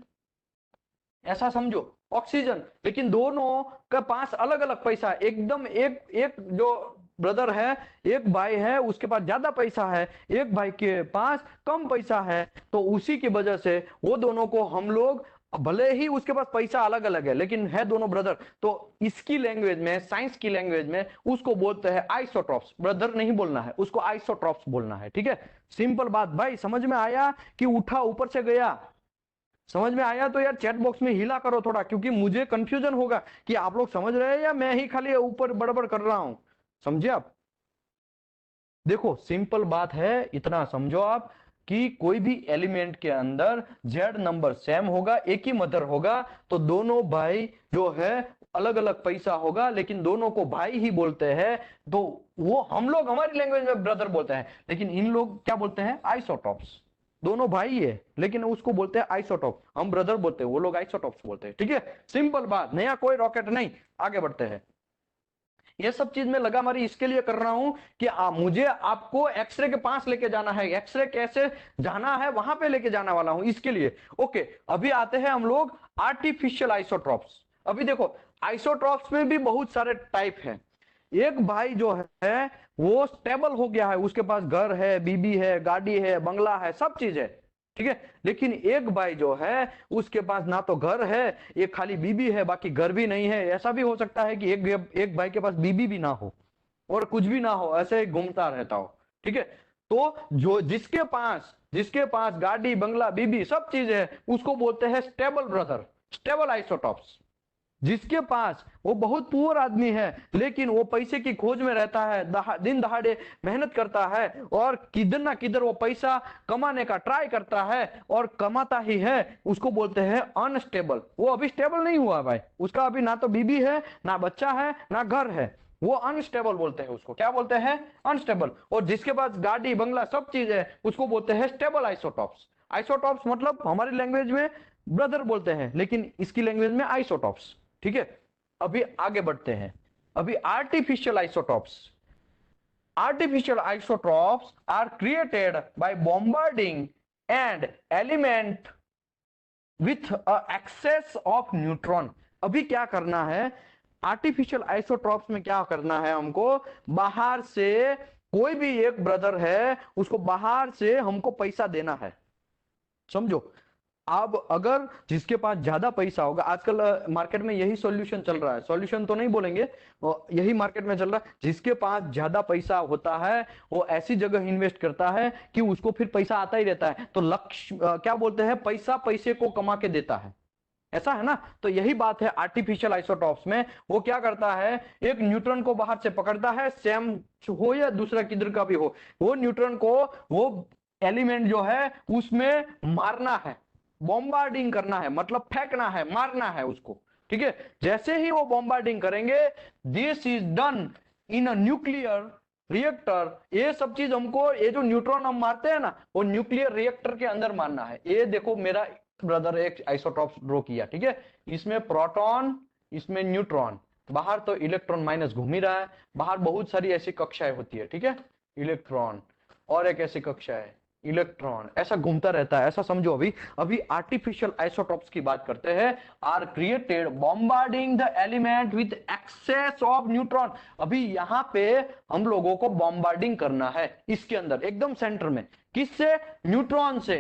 ऐसा समझो ऑक्सीजन। लेकिन दोनों का पास अलग अलग पैसा, एकदम एक एक जो ब्रदर है, एक भाई है उसके पास ज्यादा पैसा है, एक भाई के पास कम पैसा है, तो उसी की वजह से वो दोनों को हम लोग, भले ही उसके पास पैसा अलग अलग है लेकिन है दोनों ब्रदर, तो इसकी लैंग्वेज में, साइंस की लैंग्वेज में उसको बोलते हैं आइसोट्रॉप्स। ब्रदर नहीं बोलना है उसको, आइसोट्रॉप्स बोलना है। ठीक है, सिंपल बात भाई, समझ में आया कि उठा ऊपर से गया? समझ में आया तो यार चैट बॉक्स में हिला करो थोड़ा, क्योंकि मुझे कंफ्यूजन होगा कि आप लोग समझ रहे हैं या मैं ही खाली ऊपर बड़बड़ कर रहा हूं। समझे आप? देखो सिंपल बात है, इतना समझो आप कि कोई भी एलिमेंट के अंदर जेड नंबर सेम होगा, एक ही मदर होगा, तो दोनों भाई जो है अलग अलग पैसा होगा, लेकिन दोनों को भाई ही बोलते हैं। तो वो हम लोग हमारी लैंग्वेज में ब्रदर बोलते हैं, लेकिन इन लोग क्या बोलते हैं? आइसोटॉप्स। दोनों भाई है लेकिन उसको बोलते हैं आइसोटॉप, हम ब्रदर बोलते हैं, वो लोग आइसोटॉप्स बोलते हैं। ठीक है, सिंपल बात, नया कोई रॉकेट नहीं। आगे बढ़ते हैं। ये सब चीज में लगा मारी इसके लिए कर रहा हूं कि मुझे आपको एक्सरे के पास लेके जाना है, एक्सरे कैसे जाना है वहां पे लेके जाने वाला हूं इसके लिए। ओके, अभी आते हैं हम लोग आर्टिफिशियल आइसोट्रॉप्स। अभी देखो आइसोट्रॉप्स में भी बहुत सारे टाइप हैं। एक भाई जो है वो स्टेबल हो गया है, उसके पास घर है, बीबी है, गाड़ी है, बंगला है, सब चीज है, ठीक है। लेकिन एक भाई जो है उसके पास ना तो घर है, एक खाली बीबी है, बाकी घर भी नहीं है। ऐसा भी हो सकता है कि एक भाई के पास बीबी भी ना हो और कुछ भी ना हो, ऐसे घूमता रहता हो। ठीक है, तो जो जिसके पास गाड़ी, बंगला, बीबी सब चीज है, उसको बोलते हैं स्टेबल ब्रदर, स्टेबल आइसोटॉप्स। जिसके पास वो बहुत पुअर आदमी है लेकिन वो पैसे की खोज में रहता है, दिन दहाड़े मेहनत करता है और किधर ना किधर वो पैसा कमाने का ट्राई करता है और कमाता ही है, उसको बोलते हैं अनस्टेबल। वो अभी स्टेबल नहीं हुआ भाई, उसका अभी ना तो बीबी है, ना बच्चा है, ना घर है, वो अनस्टेबल बोलते हैं उसको। क्या बोलते हैं? अनस्टेबल। और जिसके पास गाड़ी, बंगला सब चीज है, उसको बोलते हैं स्टेबल आइसोटॉप्स। आइसोटॉप्स मतलब हमारी लैंग्वेज में ब्रदर बोलते हैं, लेकिन इसकी लैंग्वेज में आइसोटॉप्स। ठीक है, अभी आगे बढ़ते हैं। अभी artificial isotopes. Artificial isotopes are created by bombarding and element with excess of neutron. अभी क्या करना है आर्टिफिशियल आइसोटॉप्स में? क्या करना है हमको? बाहर से कोई भी एक ब्रदर है, उसको बाहर से हमको पैसा देना है। समझो, अब अगर जिसके पास ज्यादा पैसा होगा, आजकल मार्केट में यही सॉल्यूशन चल रहा है, सॉल्यूशन तो नहीं बोलेंगे, यही मार्केट में चल रहा है, जिसके पास ज्यादा पैसा होता है वो ऐसी जगह इन्वेस्ट करता है कि उसको फिर पैसा आता ही रहता है। तो लक्ष्य क्या बोलते हैं? पैसा पैसे को कमा के देता है, ऐसा है ना। तो यही बात है आर्टिफिशियल आइसोटॉप्स में। वो क्या करता है, एक न्यूट्रॉन को बाहर से पकड़ता है, सेम हो या दूसरा किधर का भी हो, वो न्यूट्रॉन को वो एलिमेंट जो है उसमें मारना है, बॉम्बार्डिंग करना है, मतलब फेंकना है, मारना है उसको। ठीक है, जैसे ही वो बॉम्बार्डिंग करेंगे, this is done in a nuclear reactor. ये सब चीज हमको, ये जो न्यूट्रॉन हम मारते हैं ना, वो न्यूक्लियर रिएक्टर के अंदर मारना है। ये देखो मेरा ब्रदर एक आइसोटॉप ड्रॉ किया, ठीक है, इसमें प्रोटॉन, इसमें न्यूट्रॉन, बाहर तो इलेक्ट्रॉन माइनस घूम ही रहा है, बाहर बहुत सारी ऐसी कक्षाएं होती है, ठीक है, इलेक्ट्रॉन, और एक ऐसी कक्षा है इलेक्ट्रॉन, ऐसा घूमता रहता है, ऐसा समझो। अभी आर्टिफिशियल आइसोटॉप्स की बात करते हैं। Are created bombarding the element with excess of neutron. अभी यहाँ पे हम लोगों को बॉम्बार्डिंग करना है इसके अंदर, एकदम सेंटर में। किससे? न्यूट्रॉन से।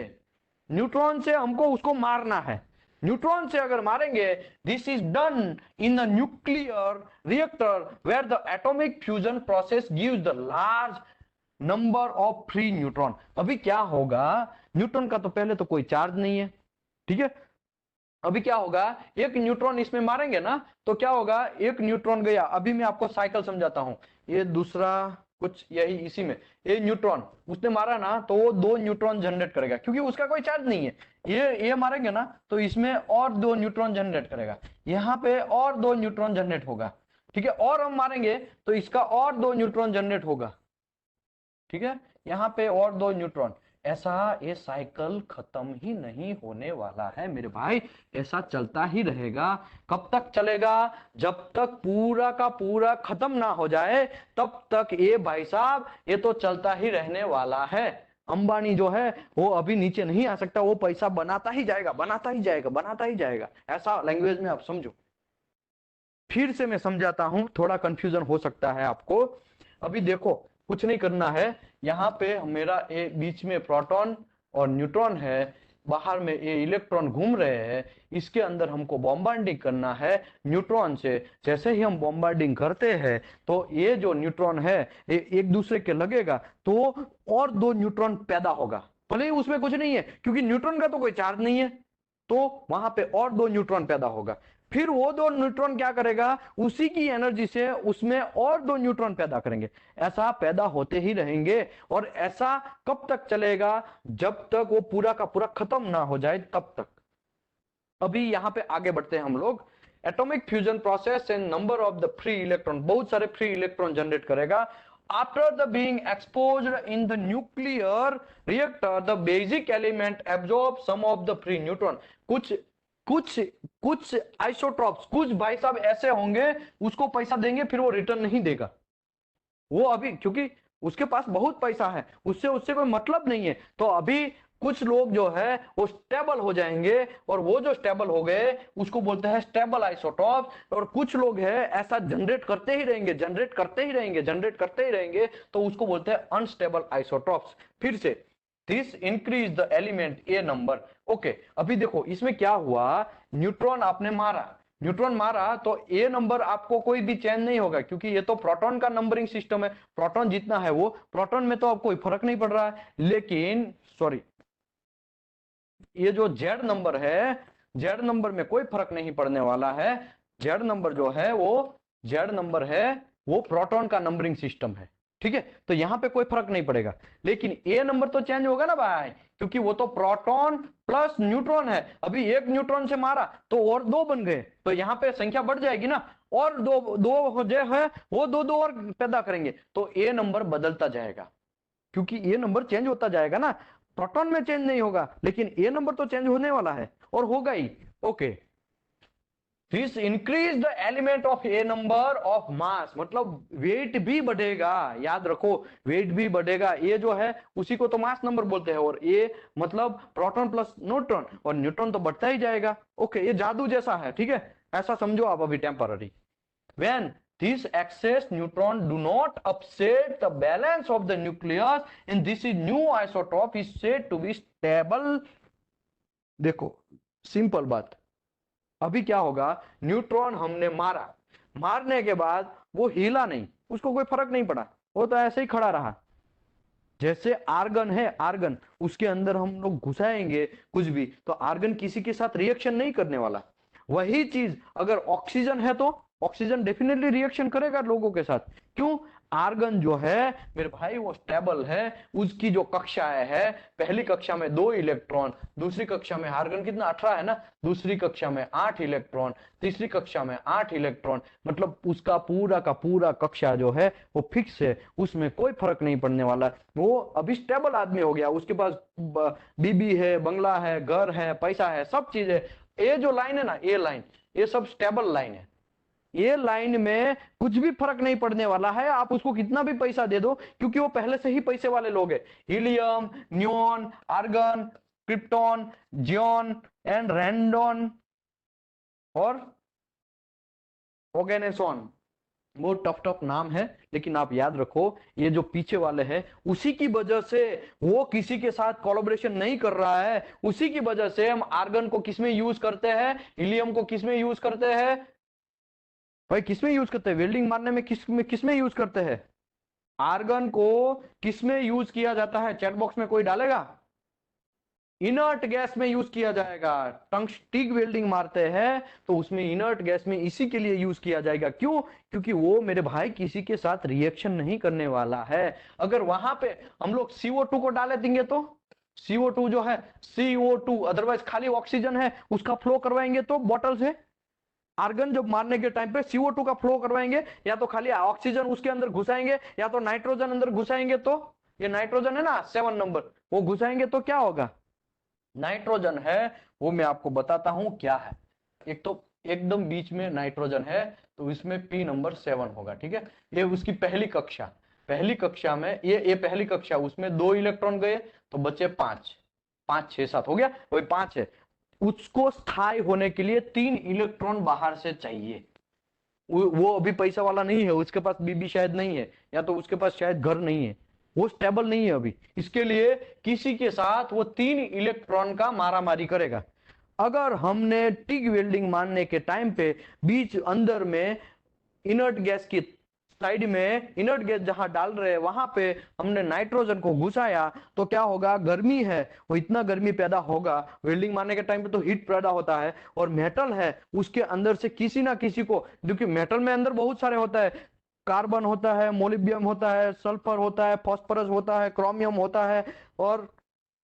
न्यूट्रॉन से हमको उसको मारना है। न्यूट्रॉन से अगर मारेंगे, this is done in the nuclear reactor where the atomic fusion process gives the large number of free neutron. अभी क्या होगा, न्यूट्रॉन का तो पहले तो कोई चार्ज नहीं है, ठीक है। अभी क्या होगा, एक न्यूट्रॉन इसमें मारेंगे ना, तो क्या होगा, एक न्यूट्रॉन गया। अभी मैं आपको साइकिल समझाता हूं। ये दूसरा कुछ यही इसी में, ये न्यूट्रॉन उसने मारा ना तो वो 2 न्यूट्रॉन जनरेट करेगा, क्योंकि उसका कोई चार्ज नहीं है। ये मारेंगे ना तो इसमें और 2 न्यूट्रॉन जनरेट करेगा, यहाँ पे और 2 न्यूट्रॉन जनरेट होगा, ठीक है, और हम मारेंगे तो इसका और 2 न्यूट्रॉन जनरेट होगा, ठीक है, यहाँ पे और 2 न्यूट्रॉन। ऐसा ये साइकिल खत्म ही नहीं होने वाला है मेरे भाई, ऐसा चलता ही रहेगा। कब तक चलेगा? जब तक पूरा का पूरा खत्म ना हो जाए तब तक ये भाई साहब ये तो चलता ही रहने वाला है। अंबानी जो है वो अभी नीचे नहीं आ सकता, वो पैसा बनाता ही जाएगा, बनाता ही जाएगा, बनाता ही जाएगा। ऐसा लैंग्वेज में आप समझो। फिर से मैं समझाता हूं, थोड़ा कंफ्यूजन हो सकता है आपको। अभी देखो कुछ नहीं करना है, यहाँ पे मेरा ए बीच में प्रोटॉन और न्यूट्रॉन है, बाहर में ये इलेक्ट्रॉन घूम रहे हैं, इसके अंदर हमको बॉम्बार्डिंग करना है न्यूट्रॉन से। जैसे ही हम बॉम्बार्डिंग करते हैं तो ये जो न्यूट्रॉन है ये एक दूसरे के लगेगा तो और 2 न्यूट्रॉन पैदा होगा, भले ही उसमें कुछ नहीं है क्योंकि न्यूट्रॉन का तो कोई चार्ज नहीं है, तो वहां पे और 2 न्यूट्रॉन पैदा होगा। फिर वो 2 न्यूट्रॉन क्या करेगा, उसी की एनर्जी से उसमें और 2 न्यूट्रॉन पैदा करेंगे। ऐसा पैदा होते ही रहेंगे और ऐसा कब तक चलेगा? जब तक वो पूरा का पूरा खत्म ना हो जाए तब तक। अभी यहां पे आगे बढ़ते हैं हम लोग। Atomic fusion process and number of the free electron, बहुत सारे फ्री इलेक्ट्रॉन जनरेट करेगा। After the being exposed in the nuclear reactor the basic element absorb some of the free neutron. कुछ कुछ कुछ आइसोट्रॉप्स, कुछ भाई साहब ऐसे होंगे उसको पैसा देंगे फिर वो रिटर्न नहीं देगा। वो अभी क्योंकि उसके पास बहुत पैसा है, उससे उससे कोई मतलब नहीं है, तो अभी कुछ लोग जो है वो स्टेबल हो जाएंगे और वो जो स्टेबल हो गए उसको बोलते हैं स्टेबल आइसोटॉप। और कुछ लोग है ऐसा जनरेट करते ही रहेंगे, जनरेट करते ही रहेंगे, जनरेट करते ही रहेंगे, तो उसको बोलते हैं अनस्टेबल आइसोटॉप्स। फिर से this increase the element A number. Okay, अभी देखो इसमें क्या हुआ, न्यूट्रॉन आपने मारा, न्यूट्रॉन मारा तो ए नंबर आपको कोई भी चेंज नहीं होगा क्योंकि ये तो प्रोटॉन का नंबरिंग सिस्टम है, प्रोटॉन जितना है वो प्रोटॉन में तो अब कोई फर्क नहीं पड़ रहा है। लेकिन सॉरी, ये जो जेड नंबर है, जेड नंबर में कोई फर्क नहीं पड़ने वाला है। जेड नंबर जो है वो जेड नंबर है वो प्रोटॉन का नंबरिंग सिस्टम है, ठीक है, तो यहां पे कोई फर्क नहीं पड़ेगा। लेकिन ए नंबर तो चेंज होगा ना भाई, क्योंकि वो तो प्रोटॉन प्लस न्यूट्रॉन है। अभी एक न्यूट्रॉन से मारा तो और 2 बन गए, तो यहाँ पे संख्या बढ़ जाएगी ना, और दो जो है वो 2 और पैदा करेंगे, तो ए नंबर बदलता जाएगा क्योंकि ए नंबर चेंज होता जाएगा ना। प्रोटॉन में चेंज नहीं होगा लेकिन ए नंबर तो चेंज होने वाला है और होगा ही। Okay, this increase the element of A number of mass, मतलब वेट भी बढ़ेगा, याद रखो वेट भी बढ़ेगा। ये जो है उसी को तो मास नंबर बोलते हैं, और ये मतलब प्रोटॉन प्लस न्यूट्रॉन, और न्यूट्रॉन तो बढ़ता ही जाएगा। ओके, ये जादू जैसा है, ठीक है, ऐसा समझो आप अभी temporary. When these excess neutron do not upset the balance of the nucleus and this is new isotope is said to be stable। देखो सिंपल बात, अभी क्या होगा, न्यूट्रॉन हमने मारा, मारने के बाद वो हिला नहीं, उसको कोई फर्क नहीं पड़ा, वो तो ऐसे ही खड़ा रहा। जैसे आर्गन है, आर्गन उसके अंदर हम लोग घुसाएंगे कुछ भी तो आर्गन किसी के साथ रिएक्शन नहीं करने वाला। वही चीज अगर ऑक्सीजन है तो ऑक्सीजन डेफिनेटली रिएक्शन करेगा लोगों के साथ। क्यों? आर्गन जो है मेरे भाई वो स्टेबल है, उसकी जो कक्षाएं है, पहली कक्षा में 2 इलेक्ट्रॉन, दूसरी कक्षा में आर्गन कितना 18 है ना, दूसरी कक्षा में 8 इलेक्ट्रॉन, तीसरी कक्षा में 8 इलेक्ट्रॉन, मतलब उसका पूरा का पूरा कक्षा जो है वो फिक्स है, उसमें कोई फर्क नहीं पड़ने वाला। वो अभी स्टेबल आदमी हो गया, उसके पास बीबी है, बंगला है, घर है, पैसा है, सब चीज है। ये जो लाइन है ना, ये लाइन, ये सब स्टेबल लाइन है। ये लाइन में कुछ भी फर्क नहीं पड़ने वाला है, आप उसको कितना भी पैसा दे दो क्योंकि वो पहले से ही पैसे वाले लोग हैं। हीलियम, न्यून, आर्गन, क्रिप्टॉन, जियोन एंड रैंडॉन और ऑर्गेनेसॉन, वो टफ टफ नाम है लेकिन आप याद रखो ये जो पीछे वाले हैं उसी की वजह से वो किसी के साथ कोलैबोरेशन नहीं कर रहा है। उसी की वजह से हम आर्गन को किसमें यूज करते हैं, हीलियम को किसमें यूज करते हैं भाई, किसमें यूज करते हैं, वेल्डिंग मारने में किसमें यूज करते हैं, आर्गन को किसमें यूज किया जाता है, चैट बॉक्स में कोई डालेगा। इनर्ट गैस में यूज किया जाएगा। टंगस्टिक वेल्डिंग मारते हैं तो उसमें इनर्ट गैस में इसी के लिए यूज किया जाएगा। क्यों? क्योंकि वो मेरे भाई किसी के साथ रिएक्शन नहीं करने वाला है। अगर वहां पे हम लोग CO2 को डाले देंगे तो CO2 जो है CO2 अदरवाइज खाली ऑक्सीजन है उसका फ्लो करवाएंगे तो बॉटल से आर्गन जब मारने के टाइम पे CO2 का फ्लो करवाएंगे, या तो खाली ऑक्सीजन उसके अंदर घुसाएंगे या तो नाइट्रोजन अंदर घुसाएंगे। तो ये नाइट्रोजन है ना 7 नंबर, वो घुसाएंगे तो क्या होगा? नाइट्रोजन है वो मैं आपको बताता हूं क्या है। एक तो एकदम बीच में नाइट्रोजन है तो इसमें P नंबर 7 होगा। ठीक है, ये उसकी पहली कक्षा में ये पहली कक्षा, उसमें 2 इलेक्ट्रॉन गए तो बचे 5 5 6 7 हो गया, वही 5 है। उसको स्थायी होने के लिए 3 इलेक्ट्रॉन बाहर से चाहिए। वो अभी पैसा वाला नहीं है, उसके पास बीबी शायद नहीं है, या तो उसके पास शायद घर नहीं है, वो स्टेबल नहीं है अभी। इसके लिए किसी के साथ वो 3 इलेक्ट्रॉन का मारामारी करेगा। अगर हमने टिग वेल्डिंग मारने के टाइम पे बीच अंदर में इनर्ट गैस की साइड में इनर्ट गैस जहां डाल रहे हैं वहां पे हमने नाइट्रोजन को घुसाया तो क्या होगा? गर्मी है, वो इतना गर्मी पैदा होगा। वेल्डिंग मारने के टाइम पे तो हीट पैदा होता है, और मेटल है उसके अंदर से किसी ना किसी को, क्योंकि मेटल में अंदर बहुत सारे होता है, कार्बन होता है, मोलिब्डियम होता है, सल्फर होता है, फास्फोरस होता है, क्रोमियम होता है, और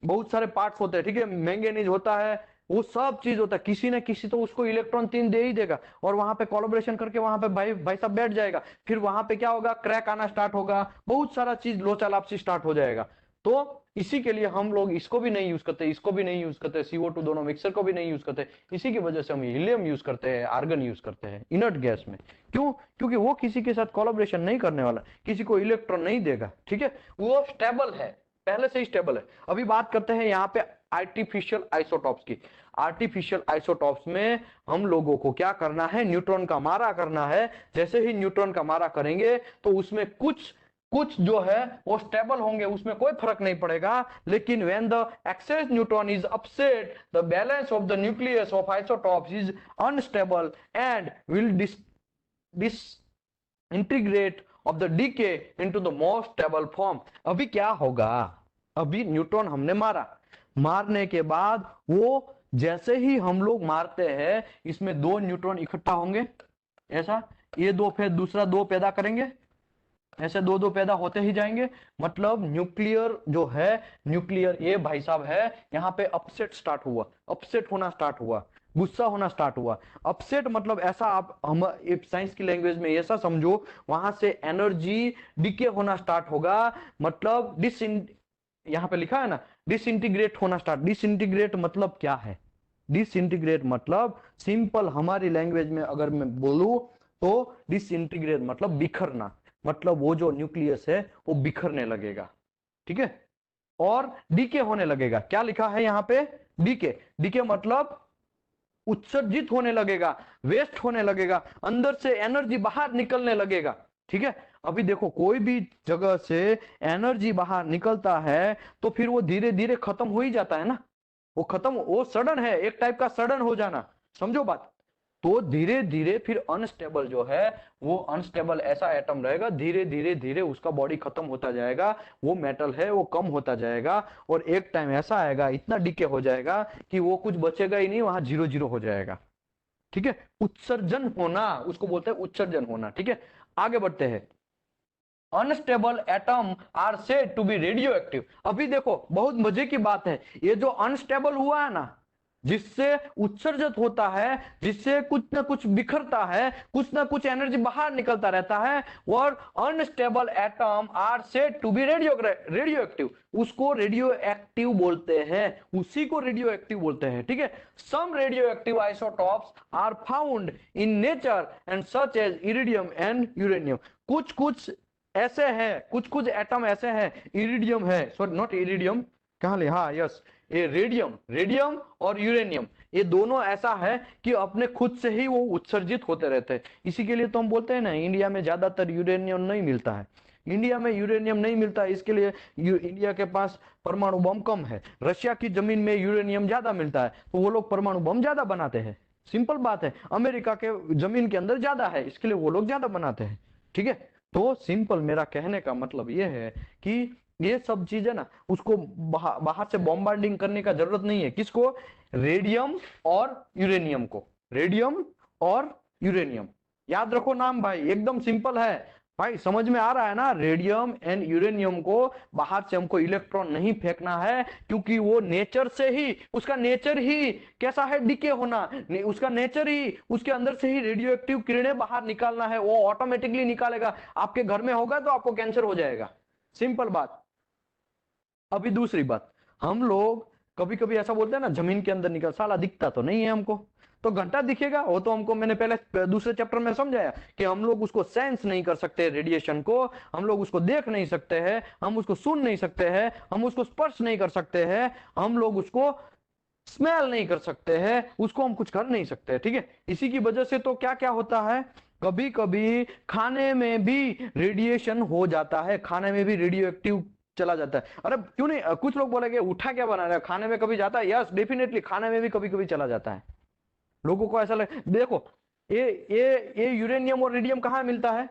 बहुत सारे पार्ट्स होते हैं। ठीक है, मैंगनीज होता है, वो सब चीज होता है। किसी न किसी तो उसको इलेक्ट्रॉन 3 दे ही देगा, और वहां पे कोलैबोरेशन करके वहां पे भाई भाई साहब बैठ जाएगा। फिर वहां पे क्या होगा? क्रैक आना स्टार्ट होगा, बहुत सारा चीज लोचा लापसी स्टार्ट हो जाएगा। तो इसी के लिए हम लोग इसको भी नहीं यूज करते, इसको भी नहीं यूज करते, CO2 दोनों मिक्सर को भी नहीं यूज करते। इसी की वजह से हम हीलियम यूज करते हैं, आर्गन यूज करते हैं इनर्ट गैस में। क्यों? क्योंकि वो किसी के साथ कोलैबोरेशन नहीं करने वाला, किसी को इलेक्ट्रॉन नहीं देगा। ठीक है, वो स्टेबल है, पहले से ही स्टेबल है। अभी बात करते हैं यहाँ पे आर्टिफिशियल आइसोटॉप्स की। आर्टिफिशियल आइसोटॉप्स में हम लोगों को क्या करना है? न्यूट्रॉन का मारा करना है। जैसे ही न्यूट्रॉन का मारा करेंगे तो उसमें कुछ कुछ जो है वो स्टेबल होंगे, उसमें कोई फर्क नहीं पड़ेगा। लेकिन when the excess neutron is upset, the balance of the nucleus of isotopes is unstable and will disintegrate of the decay into the most stable form। अभी क्या होगा? अभी न्यूट्रॉन हमने मारा, मारने के बाद वो जैसे ही हम लोग मारते हैं इसमें 2 न्यूट्रॉन इकट्ठा होंगे, ऐसा ये 2 फिर दूसरा 2 पैदा करेंगे, ऐसे 2 पैदा होते ही जाएंगे। मतलब न्यूक्लियर जो है, न्यूक्लियर ये भाई साहब है, यहाँ पे अपसेट स्टार्ट हुआ, अपसेट होना स्टार्ट हुआ, गुस्सा होना स्टार्ट हुआ। अपसेट मतलब ऐसा, आप हम साइंस की लैंग्वेज में ऐसा समझो, वहां से एनर्जी डिके होना स्टार्ट होगा। मतलब यहाँ पे लिखा है ना डिसइंटीग्रेट होना स्टार्ट। डिसइंटीग्रेट मतलब क्या है? डिसइंटीग्रेट मतलब सिंपल हमारी लैंग्वेज में अगर मैं बोलूं तो डिसइंटीग्रेट मतलब बिखरना। मतलब वो जो न्यूक्लियस है वो बिखरने लगेगा। ठीक है, और डीके होने लगेगा। क्या लिखा है यहाँ पे? डीके। डीके मतलब उत्सर्जित होने लगेगा, वेस्ट होने लगेगा, अंदर से एनर्जी बाहर निकलने लगेगा। ठीक है, अभी देखो कोई भी जगह से एनर्जी बाहर निकलता है तो फिर वो धीरे धीरे खत्म हो ही जाता है ना। वो खत्म, वो सडन है, एक टाइप का सडन हो जाना, समझो बात। तो धीरे धीरे फिर अनस्टेबल जो है, वो अनस्टेबल ऐसा एटम रहेगा, धीरे धीरे धीरे उसका बॉडी खत्म होता जाएगा, वो मेटल है वो कम होता जाएगा, और एक टाइम ऐसा आएगा, इतना डिके हो जाएगा कि वो कुछ बचेगा ही नहीं, वहां 0 0 हो जाएगा। ठीक है, उत्सर्जन होना उसको बोलते हैं, उत्सर्जन होना। ठीक है, आगे बढ़ते हैं। Unstable atom are said to be radio active. अभी देखो बहुत मजे की बात है, ये जो अनस्टेबल हुआ है ना, जिससे उत्सर्जित होता है, जिससे कुछ ना कुछ बिखरता है, कुछ ना कुछ एनर्जी बाहर निकलता रहता है, और unstable atom are said to be radio active. उसको रेडियो एक्टिव बोलते हैं, उसी को रेडियो एक्टिव बोलते हैं। ठीक है, some radio active isotopes are found in nature and such as iridium and uranium. कुछ कुछ ऐसे हैं, कुछ कुछ एटम ऐसे हैं, इरिडियम है, सॉरी नॉट इरिडियम, कहां ले, हाँ यस, ये रेडियम और यूरेनियम, ये दोनों ऐसा है कि अपने खुद से ही वो उत्सर्जित होते रहते हैं। इसी के लिए तो हम बोलते हैं ना, इंडिया में ज्यादातर यूरेनियम नहीं मिलता है। इंडिया में यूरेनियम नहीं मिलता है, इसके लिए इंडिया के पास परमाणु बम कम है। रशिया की जमीन में यूरेनियम ज्यादा मिलता है, तो वो लोग परमाणु बम ज्यादा बनाते हैं, सिंपल बात है। अमेरिका के जमीन के अंदर ज्यादा है, इसके लिए वो लोग ज्यादा बनाते हैं। ठीक है, तो सिंपल मेरा कहने का मतलब यह है कि ये सब चीज है ना, उसको बाहर से बॉम्बार्डिंग करने का जरूरत नहीं है। किसको? रेडियम और यूरेनियम को। रेडियम और यूरेनियम, याद रखो नाम भाई, एकदम सिंपल है भाई, समझ में आ रहा है ना? रेडियम एंड यूरेनियम को बाहर से हमको इलेक्ट्रॉन नहीं फेंकना है, क्योंकि वो नेचर से ही, उसका नेचर ही कैसा है? डिके होना, उसका नेचर ही, उसके अंदर से ही रेडियो एक्टिव किरणें बाहर निकालना है, वो ऑटोमेटिकली निकालेगा। आपके घर में होगा तो आपको कैंसर हो जाएगा, सिंपल बात। अभी दूसरी बात, हम लोग कभी कभी ऐसा बोलते हैं ना, जमीन के अंदर निकल, साला दिखता तो नहीं है हमको, तो घंटा दिखेगा वो तो हमको, मैंने पहले दूसरे चैप्टर में समझाया कि हम लोग उसको सेंस नहीं कर सकते रेडिएशन को, हम लोग उसको देख नहीं सकते हैं, हम उसको सुन नहीं सकते हैं, हम उसको स्पर्श नहीं कर सकते हैं, हम लोग उसको स्मेल नहीं कर सकते हैं, उसको हम कुछ कर नहीं सकते, ठीक है? इसी की वजह से तो क्या क्या होता है, कभी कभी खाने में भी रेडिएशन हो जाता है, खाने में भी रेडियो एक्टिव चला जाता है। अरे क्यों नहीं, कुछ लोग बोलेंगे उठा क्या बना रहे हो, खाने में कभी जाता है? यस डेफिनेटली, खाने में भी कभी कभी चला जाता है। लोगों को ऐसा लगे, देखो ये यूरेनियम और रेडियम कहाँ मिलता है?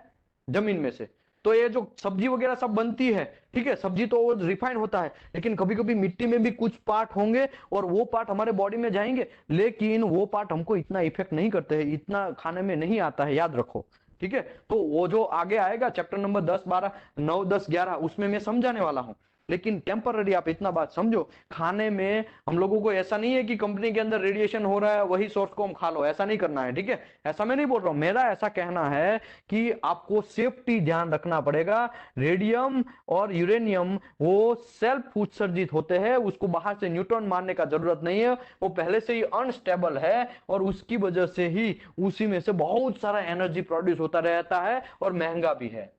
जमीन में से। तो ये जो सब्जी वगैरह सब बनती है, ठीक है, सब्जी तो रिफाइन होता है, लेकिन कभी कभी मिट्टी में भी कुछ पार्ट होंगे और वो पार्ट हमारे बॉडी में जाएंगे, लेकिन वो पार्ट हमको इतना इफेक्ट नहीं करते हैं, इतना खाने में नहीं आता है, याद रखो, ठीक है? तो वो जो आगे आएगा चैप्टर नंबर 10, 12, 9, 10, 11, उसमें मैं समझाने वाला हूं। लेकिन टेम्पररी आप इतना बात समझो, खाने में हम लोगों को ऐसा नहीं है कि कंपनी के अंदर रेडिएशन हो रहा है वही सोर्स को हम खा लो, ऐसा नहीं करना है, ठीक है? ऐसा मैं नहीं बोल रहा हूं, मेरा ऐसा कहना है कि आपको सेफ्टी ध्यान रखना पड़ेगा। रेडियम और यूरेनियम वो सेल्फ उत्सर्जित होते हैं, उसको बाहर से न्यूट्रॉन मारने का जरूरत नहीं है, वो पहले से ही अनस्टेबल है और उसकी वजह से ही उसी में से बहुत सारा एनर्जी प्रोड्यूस होता रहता है और महंगा भी है।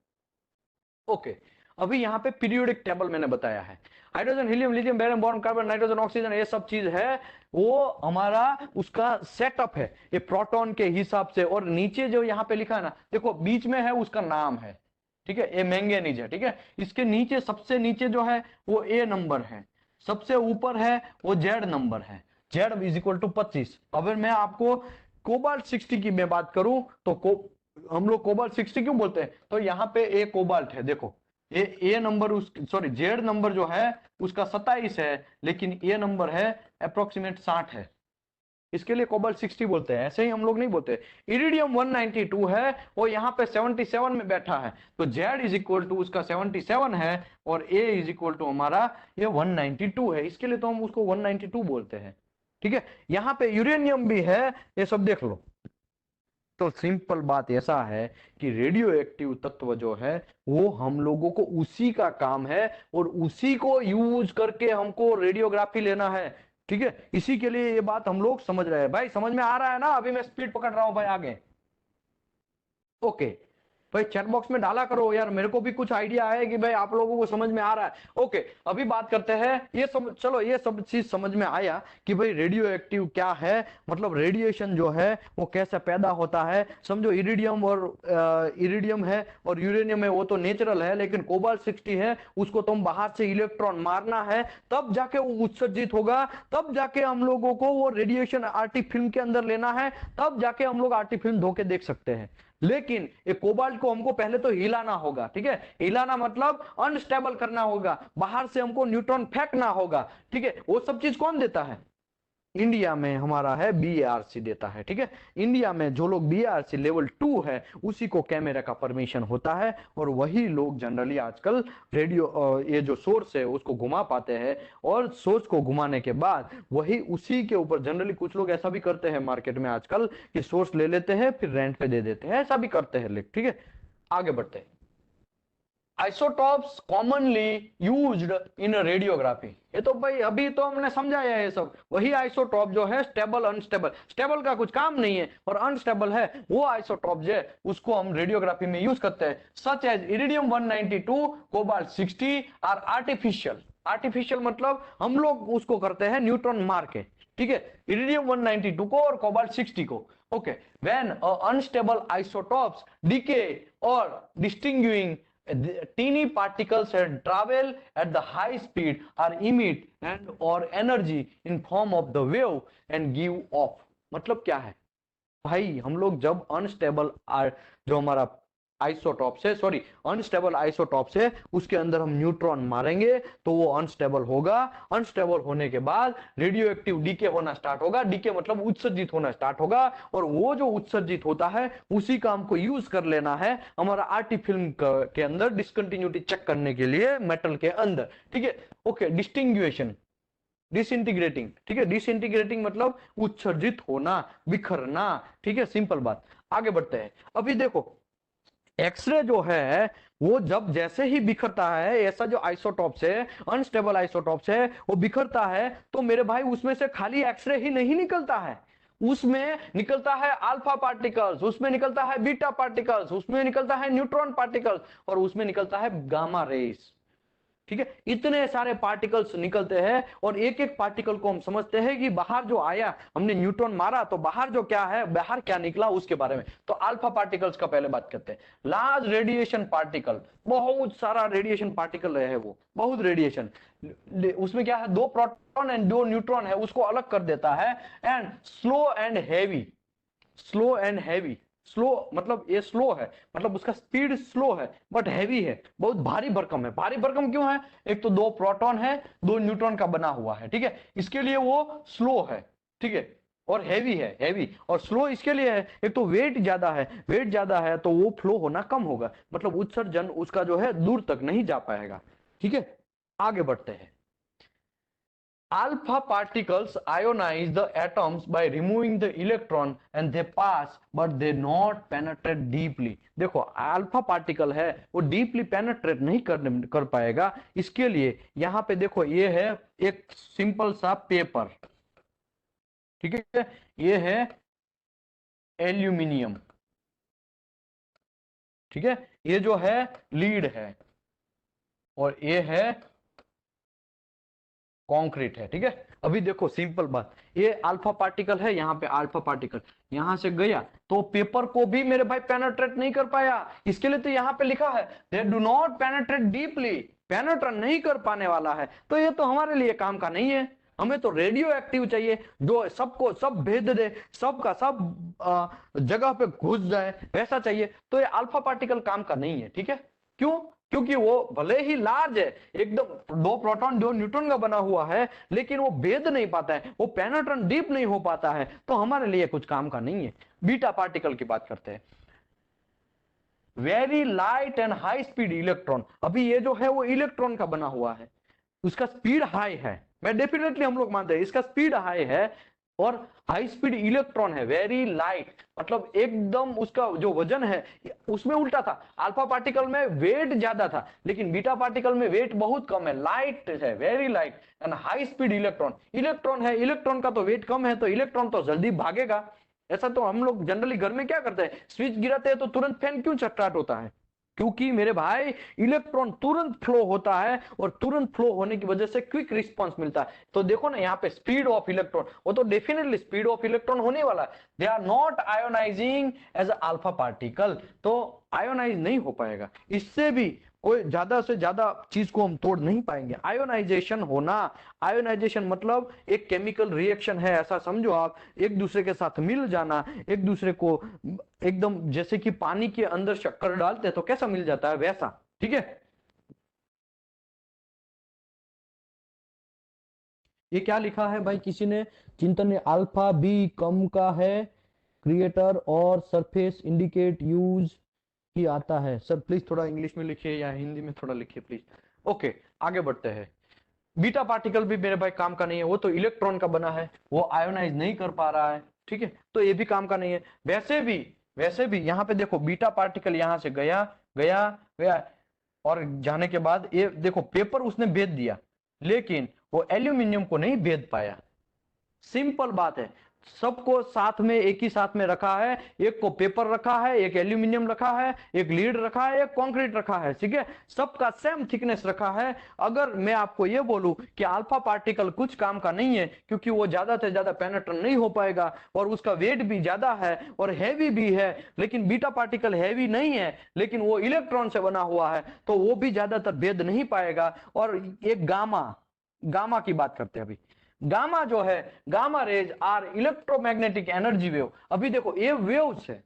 ओके, अभी यहाँ पे पीरियोडिक टेबल मैंने बताया है, hydrogen, helium, lithium, barium, boron, carbon, nitrogen, oxygen, ये सब चीज है, वो हमारा उसका सेटअप है, ये प्रोटॉन के हिसाब से। और नीचे जो यहाँ पे लिखा है ना, देखो बीच में है उसका नाम है, ठीक है, ये मैंगनीज है, ठीक है? इसके नीचे सबसे नीचे जो है वो ए नंबर है, सबसे ऊपर है वो जेड नंबर है, जेड इज इक्वल टू 25। अगर मैं आपको कोबाल्ट 60 की मैं बात करूं तो हम लोग कोबाल्ट 60 क्यों बोलते हैं? तो यहाँ पे ए कोबाल्ट है, देखो ए नंबर, उस सॉरी जेड नंबर जो है उसका 27 है, लेकिन ए नंबर है अप्रोक्सीमेट 60 है, इसके लिए कोबाल्ट 60 बोलते हैं, ऐसे ही हम लोग नहीं बोलते। इरिडियम 192 है, वो यहाँ पे 77 में बैठा है, तो जेड इज इक्वल टू उसका 77 है और ए इज इक्वल टू हमारा ये 192 है, इसके लिए तो हम उसको 192 बोलते हैं, ठीक है? यहाँ पे यूरेनियम भी है, ये सब देख लो। तो सिंपल बात ऐसा है कि रेडियो एक्टिव तत्व जो है वो हम लोगों को उसी का काम है और उसी को यूज करके हमको रेडियोग्राफी लेना है, ठीक है? इसी के लिए ये बात हम लोग समझ रहे हैं भाई, समझ में आ रहा है ना? अभी मैं स्पीड पकड़ रहा हूं भाई आगे। ओके भाई, चैट बॉक्स में डाला करो यार, मेरे को भी कुछ आइडिया है कि भाई आप लोगों को समझ में आ रहा है। ओके, अभी बात करते हैं ये सब, चलो ये सब चीज समझ में आया कि भाई रेडियो एक्टिव क्या है, मतलब रेडिएशन जो है वो कैसे पैदा होता है, समझो। इरिडियम है और यूरेनियम है, वो तो नेचुरल है, लेकिन कोबाल्ट 60 है, उसको तो हम बाहर से इलेक्ट्रॉन मारना है तब जाके वो उत्सर्जित होगा, तब जाके हम लोगों को वो रेडिएशन आरटी फिल्म के अंदर लेना है, तब जाके हम लोग आरटी फिल्म धो के देख सकते हैं। लेकिन ये कोबाल्ट को हमको पहले तो हिलाना होगा, ठीक है? हिलाना मतलब अनस्टेबल करना होगा, बाहर से हमको न्यूट्रॉन फेंकना होगा, ठीक है? वो सब चीज कौन देता है? इंडिया में हमारा है बीआरसी देता है, ठीक है? इंडिया में जो लोग बीआरसी लेवल 2 है उसी को कैमरा का परमिशन होता है, और वही लोग जनरली आजकल रेडियो ये जो सोर्स है उसको घुमा पाते हैं, और सोर्स को घुमाने के बाद वही उसी के ऊपर जनरली कुछ लोग ऐसा भी करते हैं मार्केट में आजकल कि सोर्स ले लेते हैं फिर रेंट पे दे देते हैं, ऐसा भी करते हैं लोग, ठीक है? आगे बढ़ते हैं। Isotopes commonly used in radiography, ये तो भाई अभी तो हमने समझाया है, ये सब वही आइसोटॉप जो है स्टेबल अनस्टेबल, स्टेबल का कुछ काम नहीं है और अनस्टेबल है, वो आइसोटॉप जो है उसको हम रेडियोग्राफी में यूज करते हैं, such as iridium 192, cobalt 60 are artificial. Artificial मतलब हम लोग उसको करते हैं न्यूट्रॉन मार के, ठीक है? इरिडियम 192 को और कोबाल्ट 60 को। Okay, when unstable isotopes decay और distinguishing teeny particles and travel at the high speed or emit and or energy in form of the wave and give off। मतलब क्या है भाई, हम लोग जब अनस्टेबल जो हमारा आइसोटॉप से, सॉरी अनस्टेबल आइसोटॉप से उसके अंदर हम न्यूट्रॉन मारेंगे तो वो अनस्टेबल होगा। अनस्टेबल होने के बाद रेडियो एक्टिव डीके होना स्टार्ट होगा, डीके मतलब उत्सर्जित होना स्टार्ट होगा, और वो जो उत्सर्जित होता है उसी का हमको यूज कर लेना है हमारा आरटी फिल्म के अंदर डिसकंटिन्यूटी चेक करने के लिए मेटल के अंदर, ठीक है। ओके, डिस्टिंग्विएशन, डिसइंटीग्रेटिंग, ठीक है, डिसइंटीग्रेटिंग मतलब उत्सर्जित होना, बिखरना, ठीक है, सिंपल बात। आगे बढ़ते हैं। अभी देखो एक्सरे जो है वो जब जैसे ही बिखरता है, ऐसा जो आइसोटॉप्स है, अनस्टेबल आइसोटॉप्स है, वो बिखरता है तो मेरे भाई उसमें से खाली एक्सरे ही नहीं निकलता है, उसमें निकलता है अल्फा पार्टिकल्स, उसमें निकलता है बीटा पार्टिकल्स, उसमें निकलता है न्यूट्रॉन पार्टिकल्स, और उसमें निकलता है गामा रेस, ठीक है। इतने सारे पार्टिकल्स निकलते हैं और एक एक पार्टिकल को हम समझते हैं कि बाहर जो आया, हमने न्यूट्रॉन मारा तो बाहर जो क्या है, बाहर क्या निकला उसके बारे में। तो अल्फा पार्टिकल्स का पहले बात करते हैं। लार्ज रेडिएशन पार्टिकल, बहुत सारा रेडिएशन पार्टिकल है, वो बहुत रेडिएशन, उसमें क्या है, दो प्रोटॉन एंड दो न्यूट्रॉन है, उसको अलग कर देता है। And slow and heavy, slow and heavy, slow मतलब ये स्लो है, मतलब उसका स्पीड स्लो है, बट हैवी है, बहुत भारी भरकम है। भारी भरकम क्यों है, एक तो दो प्रोटॉन है, दो न्यूट्रॉन का बना हुआ है, ठीक है, इसके लिए वो स्लो है, ठीक है, और हैवी है, हैवी और स्लो इसके लिए है, एक तो वेट ज्यादा है, वेट ज्यादा है तो वो फ्लो होना कम होगा, मतलब उत्सर्जन उसका जो है दूर तक नहीं जा पाएगा, ठीक है। आगे बढ़ते हैं। Alpha particles ionize the atoms by removing the electron and they pass but they not penetrate deeply। देखो अल्फा पार्टिकल है वो डीपली पेनेट्रेट नहीं कर पाएगा, इसके लिए यहाँ पे देखो ये है एक सिंपल सा पेपर, ठीक है, ये है एल्यूमिनियम, ठीक है, ये जो है लीड है और ये है कंक्रीट है, ठीक है। अभी देखो सिंपल बात, ये अल्फा पार्टिकल है, यहाँ पे अल्फा पार्टिकल यहां से गया तो पेपर को भी मेरे भाई पेनेट्रेट नहीं कर पाया, इसके लिए तो यहाँ पे लिखा है they do not penetrate deeply, penetrate नहीं कर पाने वाला है, तो ये तो हमारे लिए काम का नहीं है। हमें तो रेडियो एक्टिव चाहिए जो सबको सब भेद दे, सबका सब जगह पे घुस जाए, वैसा चाहिए। तो ये अल्फा पार्टिकल काम का नहीं है, ठीक है। क्यों, क्योंकि वो भले ही लार्ज है, एकदम दो प्रोटॉन दो न्यूट्रॉन का बना हुआ है, लेकिन वो भेद नहीं पाता है, वो पेनेट्रेट डीप नहीं हो पाता है, तो हमारे लिए कुछ काम का नहीं है। बीटा पार्टिकल की बात करते हैं। Very light and high speed electron, अभी ये जो है वो इलेक्ट्रॉन का बना हुआ है, उसका स्पीड हाई है, मैं डेफिनेटली हम लोग मानते हैं इसका स्पीड हाई है, और हाई स्पीड इलेक्ट्रॉन है, वेरी लाइट मतलब एकदम उसका जो वजन है उसमें उल्टा था, अल्फा पार्टिकल में वेट ज्यादा था लेकिन बीटा पार्टिकल में वेट बहुत कम है, लाइट है, very light and high speed electron. Electron है, इलेक्ट्रॉन का तो वेट कम है तो इलेक्ट्रॉन तो जल्दी भागेगा। ऐसा तो हम लोग जनरली घर में क्या करते हैं, स्विच गिराते हैं तो तुरंत फैन क्यों स्टार्ट होता है, क्योंकि मेरे भाई इलेक्ट्रॉन तुरंत फ्लो होता है और तुरंत फ्लो होने की वजह से क्विक रिस्पांस मिलता है। तो देखो ना यहाँ पे स्पीड ऑफ इलेक्ट्रॉन, वो तो डेफिनेटली स्पीड ऑफ इलेक्ट्रॉन होने वाला है, they are not ionising as alpha particle, तो आयोनाइज नहीं हो पाएगा। इससे भी कोई ज्यादा से ज्यादा चीज को हम तोड़ नहीं पाएंगे। आयोनाइजेशन होना, आयोनाइजेशन मतलब एक केमिकल रिएक्शन है, ऐसा समझो आप, एक दूसरे के साथ मिल जाना, एक दूसरे को एकदम जैसे कि पानी के अंदर शक्कर डालते हैं तो कैसा मिल जाता है वैसा, ठीक है। ये क्या लिखा है भाई किसी ने, चिंतन ने, अल्फा बी कम का है क्रिएटर और सरफेस इंडिकेट यूज ही आता है। सर प्लीज थोड़ा इंग्लिश में लिखिए या हिंदी में थोड़ा लिखिए प्लीज। ओके, आगे बढ़ते हैं। बीटा पार्टिकल भी मेरे भाई काम का नहीं है, वो तो इलेक्ट्रॉन का बना है, वो आयोनाइज नहीं कर पा रहा है, ठीक है, तो ये भी काम का नहीं है। वैसे भी यहाँ पे देखो बीटा पार्टिकल यहाँ से गया गया गया और जाने के बाद ये देखो पेपर उसने भेद दिया लेकिन वो एल्यूमिनियम को नहीं भेद पाया। सिंपल बात है, सबको साथ में एक ही साथ में रखा है, एक को पेपर रखा है, एक एल्यूमिनियम रखा है, एक लीड रखा है, एक कंक्रीट रखा है, ठीक है, सबका सेम थिकनेस रखा है। अगर मैं आपको यह बोलूं कि अल्फा पार्टिकल कुछ काम का नहीं है क्योंकि वो ज्यादा से ज्यादा पेनेट्रेट नहीं हो पाएगा और उसका वेट भी ज्यादा है और हैवी भी है, लेकिन बीटा पार्टिकल हैवी नहीं है लेकिन वो इलेक्ट्रॉन से बना हुआ है तो वो भी ज्यादातर भेद नहीं पाएगा। और एक गामा, गामा की बात करते हैं अभी। गामा जो है, gamma rays are electromagnetic energy wave. अभी देखो ये वेव्स है,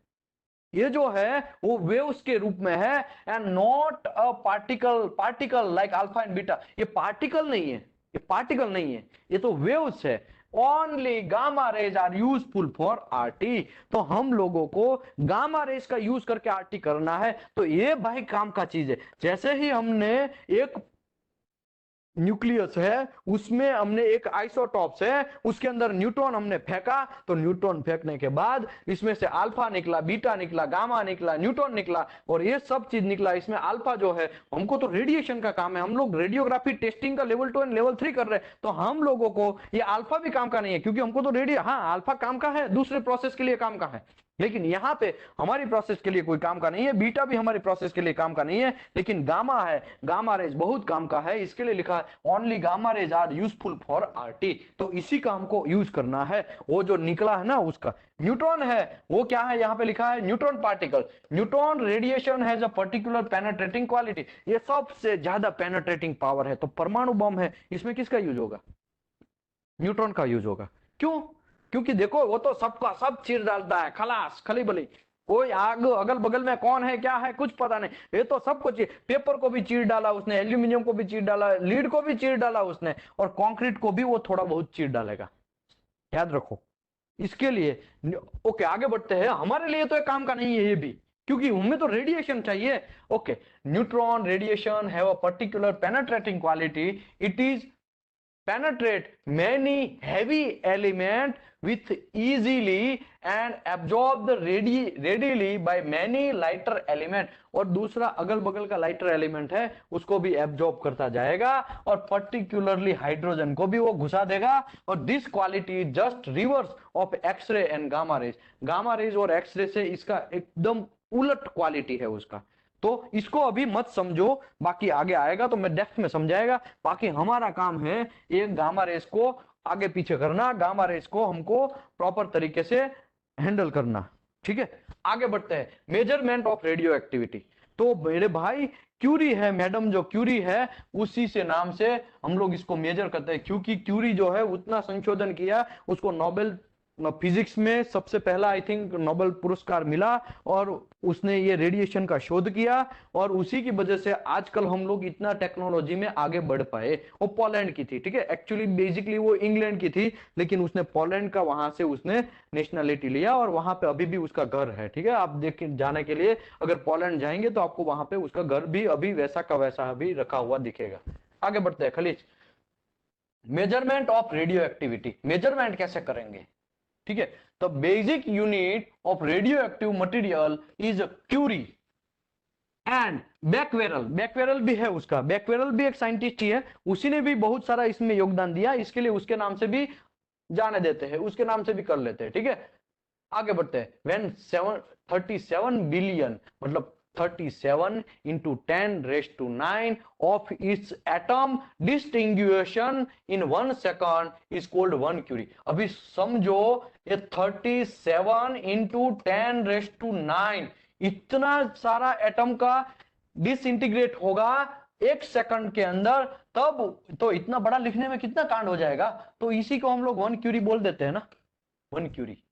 ये जो है वो वेव्स के रूप में है, and not a particle like alpha and beta. ये पार्टिकल नहीं है, ये पार्टिकल नहीं है, ये तो वेव्स है। Only gamma rays are useful for RT. तो हम लोगों को गामा रेज का यूज करके आरटी करना है, तो ये भाई काम का चीज है। जैसे ही हमने एक न्यूक्लियस है, उसमें हमने एक आइसोटॉप्स है, उसके अंदर न्यूट्रॉन हमने फेंका, तो न्यूट्रॉन फेंकने के बाद इसमें से अल्फा निकला, बीटा निकला, गामा निकला, न्यूट्रॉन निकला, और ये सब चीज निकला। इसमें अल्फा जो है, हमको तो रेडिएशन का काम है, हम लोग रेडियोग्राफी टेस्टिंग का लेवल 2 एंड लेवल 3 कर रहे हैं, तो हम लोगों को ये अल्फा भी काम का नहीं है, क्योंकि हमको तो रेडियो, हाँ अल्फा काम का है, दूसरे प्रोसेस के लिए काम का है, लेकिन यहां पे हमारी प्रोसेस के लिए कोई काम का नहीं है। बीटा भी हमारी प्रोसेस के लिए काम का नहीं है, लेकिन गामा है, गामा रेज बहुत काम का है, इसके लिए लिखा है only gamma rays are useful for RT. तो इसी काम को यूज करना है। वो जो निकला है ना उसका न्यूट्रॉन है, वो क्या है, यहां पे लिखा है neutron particle. Neutron radiation has a particular penetrating quality, ये सबसे ज्यादा पेनेट्रेटिंग पावर है। तो परमाणु बम है, इसमें किसका यूज होगा, न्यूट्रॉन का यूज होगा। क्यों, क्योंकि देखो वो तो सबका सब चीर डालता है, खलास खली बली, कोई आग अगल बगल में कौन है क्या है कुछ पता नहीं, ये तो सबको चीर, पेपर को भी चीर डाला उसने, एल्यूमिनियम को भी चीर डाला, लीड को भी चीर डाला उसने, और कंक्रीट को भी वो थोड़ा बहुत चीर डालेगा, याद रखो। इसके लिए ओके आगे बढ़ते हैं। हमारे लिए तो एक काम का नहीं है ये भी, क्योंकि हमें तो रेडिएशन चाहिए। Okay, neutron radiation have a particular penetrating quality, it is penetrate many heavy element with easily and absorb the readily by many lighter element। और दूसरा अगल बगल का लाइटर एलिमेंट है उसको भी एब्जॉर्ब करता जाएगा, और पर्टिकुलरली हाइड्रोजन को भी वो घुसा देगा। और this quality just reverse of X ray and gamma rays. Gamma rays और एक्सरे से इसका एकदम उलट क्वालिटी है उसका। तो इसको अभी मत समझो, बाकी आगे आएगा तो मैं डेप्थ में समझाएगा। बाकी हमारा काम है एक गामा रेस को आगे पीछे करना, गामा रेस को हमको प्रॉपर तरीके से हैंडल करना। ठीक है, आगे बढ़ते हैं। Measurement of radio activity. तो मेरे भाई क्यूरी है, मैडम जो क्यूरी है उसी से नाम से हम लोग इसको मेजर करते हैं, क्योंकि क्यूरी जो है उतना संशोधन किया, उसको नोबेल फिजिक्स में सबसे पहला आई थिंक नोबेल पुरस्कार मिला, और उसने ये रेडिएशन का शोध किया, और उसी की वजह से आजकल हम लोग इतना टेक्नोलॉजी में आगे बढ़ पाए। वो पोलैंड की थी, ठीक है, एक्चुअली बेसिकली वो इंग्लैंड की थी, लेकिन उसने पोलैंड का वहां से उसने नेशनलिटी लिया, और वहां पे अभी भी उसका घर है। ठीक है, आप देख जाने के लिए अगर पोलैंड जाएंगे तो आपको वहां पे उसका घर भी अभी वैसा का वैसा अभी रखा हुआ दिखेगा। आगे बढ़ते हैं खलीज। Measurement of radio activity, measurement कैसे करेंगे। ठीक है, the basic unit of radio active material is curie and becquerel. Becquerel भी है उसका, बैकवेरल भी एक साइंटिस्ट ही है, उसी ने भी बहुत सारा इसमें योगदान दिया, इसके लिए उसके नाम से भी जाने देते हैं, उसके नाम से भी कर लेते हैं। ठीक है, आगे बढ़ते हैं। व्हेन 37 बिलियन मतलब 37 into 10 raised to 9 of its atom distinguishing in 1 second is called 1 curie। अभी समझो ये 37 into 10 raised to 9 इतना सारा एटम का डिसइंटीग्रेट होगा 1 सेकंड के अंदर, तब तो इतना बड़ा लिखने में कितना कांड हो जाएगा। तो इसी को हम लोग 1 क्यूरी बोल देते हैं ना, 1 क्यूरी।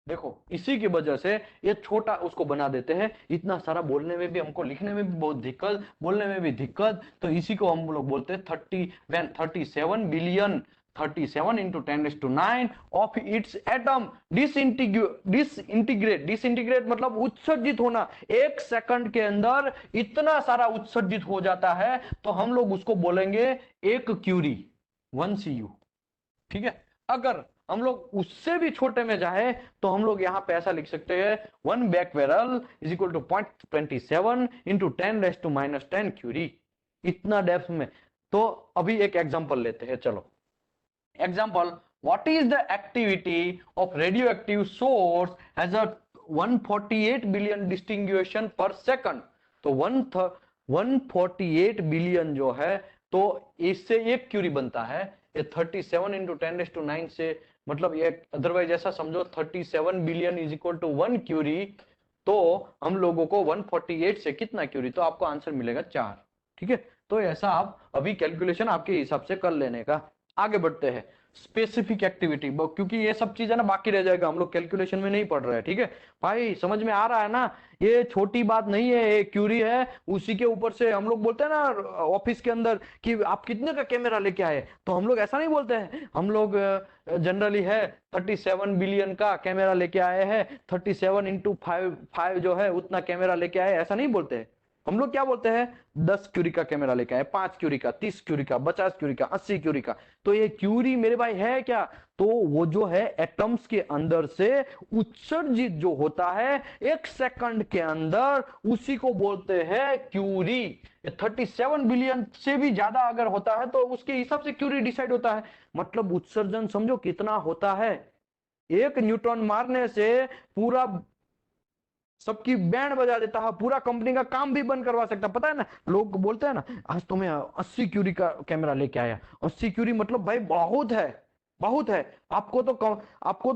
देखो इसी की वजह से ये छोटा उसको बना देते हैं, इतना सारा बोलने में भी हमको, लिखने में भी बहुत दिक्कत, बोलने में भी दिक्कत, तो इसी को हम लोग बोलते हैं 37 billion 37 into 10⁹ of its atom disintegrate मतलब उत्सर्जित होना, 1 सेकंड के अंदर इतना सारा उत्सर्जित हो जाता है, तो हम लोग उसको बोलेंगे 1 क्यूरी, 1 CU। ठीक है, अगर हम लोग उससे भी छोटे में जाए तो हम लोग यहां पे ऐसा लिख सकते हैं 1 becquerel is equal to 0.27 into 10⁻⁻10 curie, इतना डेप्थ में। तो अभी एक एग्जांपल लेते हैं, चलो example. What is the activity of radioactive source has a 148 billion disintegration per second. तो 148 बिलियन जो है, तो इससे 1 क्यूरी बनता है। ये 37 into 10⁹ से मतलब ये अदरवाइज ऐसा समझो 37 billion is equal to 1 curie, तो हम लोगों को 148 से कितना क्यूरी, तो आपको आंसर मिलेगा 4। ठीक है, तो ऐसा आप अभी कैलकुलेशन आपके हिसाब से कर लेने का। आगे बढ़ते हैं। स्पेसिफिक एक्टिविटी, क्योंकि ये सब चीज है ना बाकी रह जाएगा, हम लोग कैलकुलेशन में नहीं पढ़ रहे हैं, ठीक है भाई, समझ में आ रहा है ना। ये छोटी बात नहीं है, ये क्यूरी है, उसी के ऊपर से हम लोग बोलते हैं ना ऑफिस के अंदर कि आप कितने का कैमरा लेके आए, तो हम लोग ऐसा नहीं बोलते हैं, हम लोग जनरली है 37 बिलियन का कैमरा लेके आए हैं, 37 इंटू 5 जो है उतना कैमरा लेके आए, ऐसा नहीं बोलते हैं। हम लोग क्या बोलते हैं, 10 क्यूरी का कैमरा लेके आए, 5 क्यूरी का, 30 क्यूरी का, 50 क्यूरी का, 80 क्यूरी का। तो ये क्यूरी मेरे भाई है क्या, तो वो जो है एटम्स के अंदर से उत्सर्जित जो होता है 1 सेकंड के अंदर, उसी को बोलते हैं क्यूरी। 37 बिलियन से भी ज्यादा अगर होता है तो उसके हिसाब से क्यूरी डिसाइड होता है। मतलब उत्सर्जन समझो कितना होता है, एक न्यूट्रॉन मारने से पूरा सबकी बैंड बजा देता है, पूरा कंपनी का काम भी बंद करवा सकता है। पता है ना, लोग बोलते हैं ना आज तो मैं 80 क्यूरी का कैमरा लेके आया, 80 क्यूरी मतलब भाई बहुत है, बहुत है। आपको तो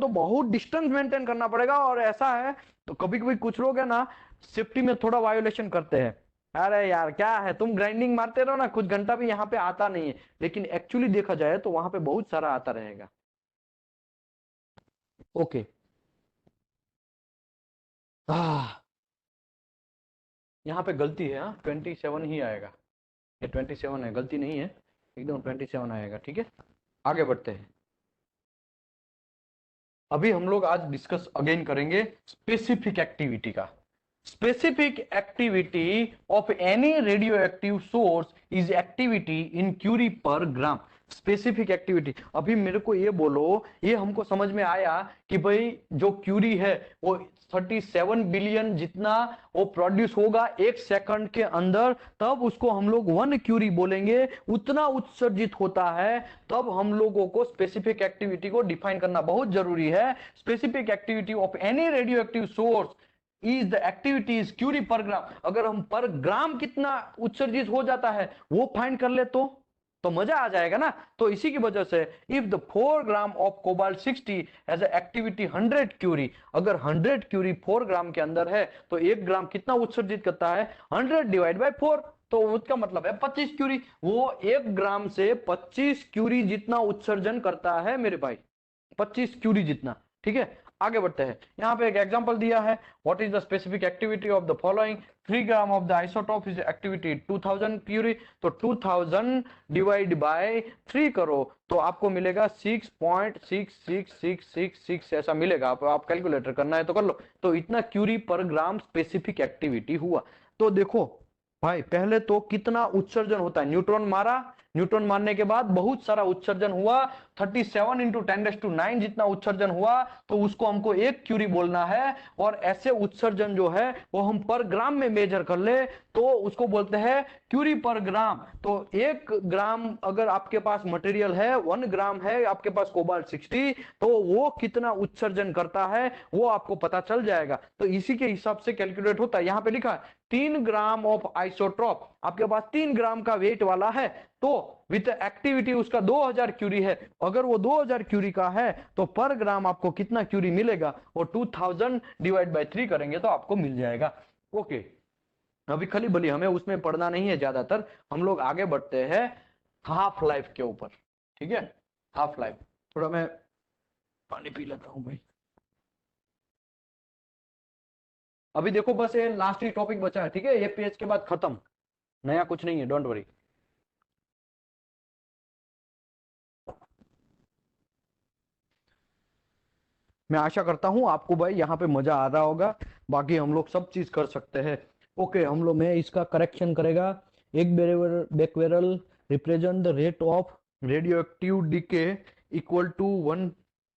बहुत डिस्टेंस मेंटेन करना पड़ेगा, और ऐसा है तो कभी कभी कुछ लोग है ना सेफ्टी में थोड़ा वायोलेशन करते हैं। अरे यार क्या है, तुम ग्राइंडिंग मारते रहो ना, कुछ घंटा भी यहाँ पे आता नहीं है, लेकिन एक्चुअली देखा जाए तो वहां पे बहुत सारा आता रहेगा। ओके, यहाँ पे गलती है, हाँ 27 ही आएगा, ये 27 है, गलती नहीं है, एकदम 27 आएगा, ठीक है। आगे बढ़ते हैं। अभी हम लोग आज डिस्कस अगेन करेंगे स्पेसिफिक एक्टिविटी का। Specific activity of any radio active source is activity in curie per gram. Specific activity, अभी मेरे को ये बोलो, ये हमको समझ में आया कि भाई जो क्यूरी है वो 37 बिलियन जितना वो प्रोड्यूस होगा 1 सेकंड के अंदर, तब उसको हम लोग 1 क्यूरी बोलेंगे, उतना उत्सर्जित होता है। तब हम लोगों को स्पेसिफिक एक्टिविटी को डिफाइन करना बहुत जरूरी है। Specific activity of any radio active source is the activity is curie per gram. अगर हम पर ग्राम कितना उत्सर्जित हो जाता है वो फाइंड कर ले तो मजा आ जाएगा ना। तो इसी की वजह से if the 4 gram of cobalt 60 has activity 100 curie, अगर 100 क्यूरी 4 ग्राम के अंदर है तो 1 ग्राम कितना उत्सर्जित करता है, 100 डिवाइड बाय 4, तो उसका मतलब है 25 क्यूरी। वो 1 ग्राम से 25 क्यूरी जितना उत्सर्जन करता है मेरे भाई, 25 क्यूरी जितना, ठीक है। आगे बढ़ते हैं, यहाँ पे एक एग्जांपल दिया है, what is the specific activity of the following, 3 gram of the isotope is activity 2000 curie, तो 2000 डिवाइड बाय 3 करो तो आपको मिलेगा 6.66666 ऐसा मिलेगा। आप कैलकुलेटर करना है तो कर लो। तो इतना Curie per gram specific activity हुआ। तो देखो भाई, पहले तो कितना उत्सर्जन होता है, न्यूट्रॉन मारा, न्यूट्रॉन मारने के बाद बहुत सारा उत्सर्जन हुआ, 37 इंटू 10⁹ जितना उत्सर्जन हुआ, तो उसको हमको 1 क्यूरी बोलना है। और ऐसे उत्सर्जन जो है वो हम पर ग्राम में मेजर कर ले तो उसको बोलते हैं क्यूरी पर ग्राम। तो 1 ग्राम अगर आपके पास मटेरियल है, 1 ग्राम है आपके पास कोबाल्ट 60, तो वो कितना उत्सर्जन करता है वो आपको पता चल जाएगा। तो इसी के हिसाब से कैलकुलेट होता है। यहाँ पे लिखा है 3 ग्राम ऑफ आइसोट्रॉप, आपके पास 3 ग्राम का वेट वाला है, तो विद एक्टिविटी उसका 2000 क्यूरी है। अगर वो 2000 क्यूरी का है तो पर ग्राम आपको कितना क्यूरी मिलेगा, वो 2000 डिवाइड बाय 3 करेंगे तो आपको मिल जाएगा। ओके, अभी खली भली हमें उसमें पढ़ना नहीं है ज्यादातर, हम लोग आगे बढ़ते हैं हाफ लाइफ के ऊपर, ठीक है। हाफ लाइफ, थोड़ा मैं पानी पी लेता हूं भाई। अभी देखो बस ये लास्ट ही टॉपिक बचा है, ठीक है, ये पेज के बाद खत्म, नया कुछ नहीं है, डोंट वरी। मैं आशा करता हूं आपको भाई यहाँ पे मजा आ रहा होगा, बाकी हम लोग सब चीज कर सकते हैं। ओके, हम लोग मैं इसका करेक्शन करेगा। एक becquerel represent the rate of radio active decay equal to 1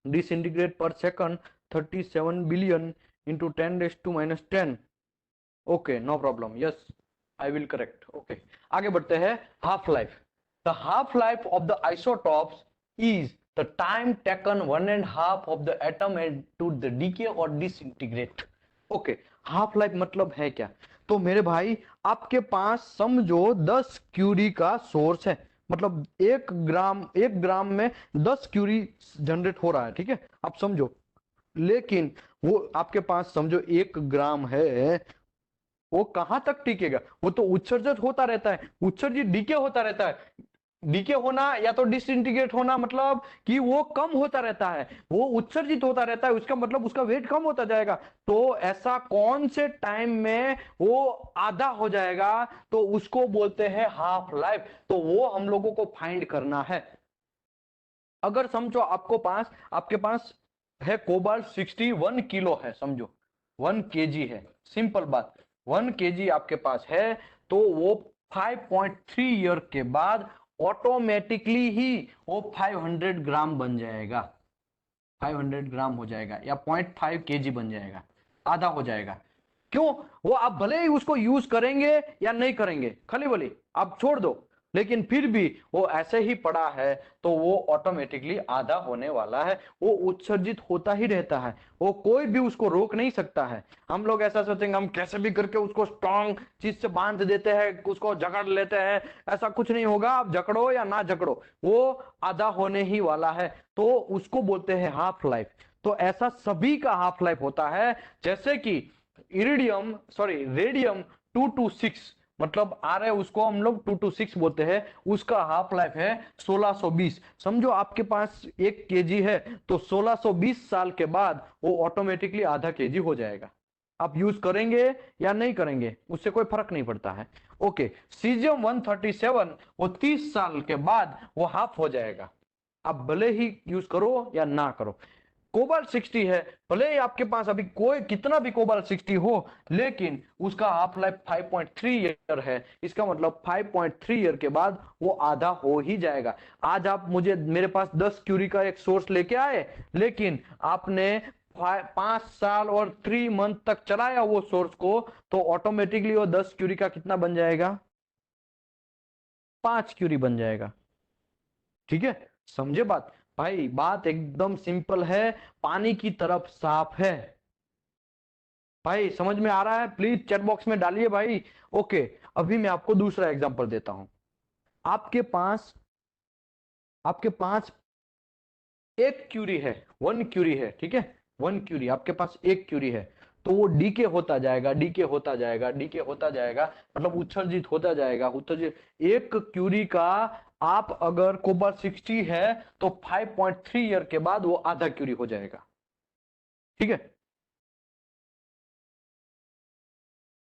disintegrate per second 37 billion into 10⁻⁻10। Okay, no problem, yes I will correct. Okay, आगे बढ़ते हैं। Half life, the half life of the isotopes is the time taken 1.5 of the atom to the decay or disintegrate। Okay, half life मतलब है क्या, तो मेरे भाई आपके पास समझो 10 क्यूरी का सोर्स है, मतलब 1 ग्राम में 10 क्यूरी जनरेट हो रहा है, ठीक है, आप समझो। लेकिन वो आपके पास समझो 1 ग्राम है, वो कहां तक टिकेगा, वो तो उत्सर्जित होता रहता है, उत्सर्जित डीके होता रहता है। डीके होना या तो डिसइंटीग्रेट होना, मतलब कि वो कम होता रहता है, वो उत्सर्जित होता रहता है, उसका मतलब उसका वेट कम होता जाएगा। तो ऐसा कौन से टाइम में वो आधा हो जाएगा, तो उसको बोलते हैं हाफ लाइफ। तो वो हम लोगों को फाइंड करना है। अगर समझो आपके पास है कोबाल्ट 61 किलो है, समझो 1 kg है, सिंपल बात, 1 kg आपके पास है, तो वो 5.3 ईयर के बाद ऑटोमेटिकली ही वो 500 ग्राम बन जाएगा, 500 ग्राम हो जाएगा, या 0.5 kg बन जाएगा, आधा हो जाएगा। क्यों? वो आप भले ही उसको यूज करेंगे या नहीं करेंगे, खाली बोली आप छोड़ दो, लेकिन फिर भी वो ऐसे ही पड़ा है, तो वो ऑटोमेटिकली आधा होने वाला है, वो उत्सर्जित होता ही रहता है, वो कोई भी उसको रोक नहीं सकता है। हम लोग ऐसा सोचेंगे हम कैसे भी करके उसको स्ट्रॉन्ग चीज से बांध देते हैं, उसको जकड़ लेते हैं, ऐसा कुछ नहीं होगा, आप जकड़ो या ना जकड़ो, वो आधा होने ही वाला है, तो उसको बोलते हैं हाफ लाइफ। तो ऐसा सभी का हाफ लाइफ होता है, जैसे कि रेडियम 226, मतलब आ रहे उसको हम लोग 226 बोलते हैं, उसका हाफ लाइफ है 1620। समझो आपके पास 1 kg है, तो 1620 साल के बाद वो ऑटोमेटिकली आधा केजी हो जाएगा। आप यूज करेंगे या नहीं करेंगे उससे कोई फर्क नहीं पड़ता है। ओके, सीजियम 137 वो 30 साल के बाद वो हाफ हो जाएगा, आप भले ही यूज करो या ना करो। कोबाल्ट 60 है, भले ही आपके पास अभी कोई कितना भी कोबाल्ट 60 हो, लेकिन उसका हाफ लाइफ 5.3 ईयर है, इसका मतलब 5.3 ईयर के बाद वो आधा हो ही जाएगा। आज आप मेरे पास 10 क्यूरी का एक सोर्स लेके आए, लेकिन आपने 5 साल और 3 मंथ तक चलाया वो सोर्स को, तो ऑटोमेटिकली वो 10 क्यूरी का कितना बन जाएगा? 5 क्यूरी बन जाएगा। ठीक है, समझे बात? भाई बात एकदम सिंपल है, पानी की तरफ साफ है। भाई समझ में आ रहा है? प्लीज चैट बॉक्स में डालिए भाई। ओके, अभी मैं आपको दूसरा एग्जांपल देता हूं। आपके पास आपके पास 1 क्यूरी है, 1 क्यूरी है, ठीक है, 1 क्यूरी, आपके पास 1 क्यूरी है, तो वो डीके होता जाएगा, डीके होता जाएगा, डीके होता जाएगा, मतलब उत्सर्जित होता जाएगा, उत्सर्जित 1 क्यूरी का। आप अगर कोबाल्ट 60 है, तो 5.3 ईयर के बाद वो आधा क्यूरी हो जाएगा। ठीक है,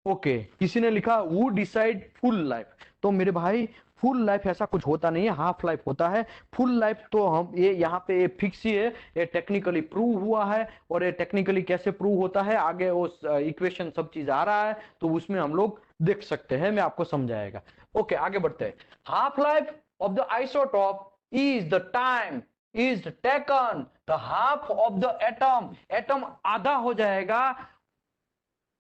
ओके, किसी ने लिखा वू डिसाइड फुल लाइफ। तो मेरे भाई फुल लाइफ ऐसा कुछ होता नहीं है, हाफ लाइफ होता है। फुल लाइफ तो हम ये यहाँ पे ये फिक्स ही है, ये टेक्निकली प्रूव हुआ है, और ये टेक्निकली कैसे प्रूव होता है आगे उस इक्वेशन सब चीज आ रहा है, तो उसमें हम लोग देख सकते हैं, मैं आपको समझाएगा। ओके, आगे बढ़ते हैं। Half life of the isotope is the time is taken the half of the atom. Atom आधा हो जाएगा,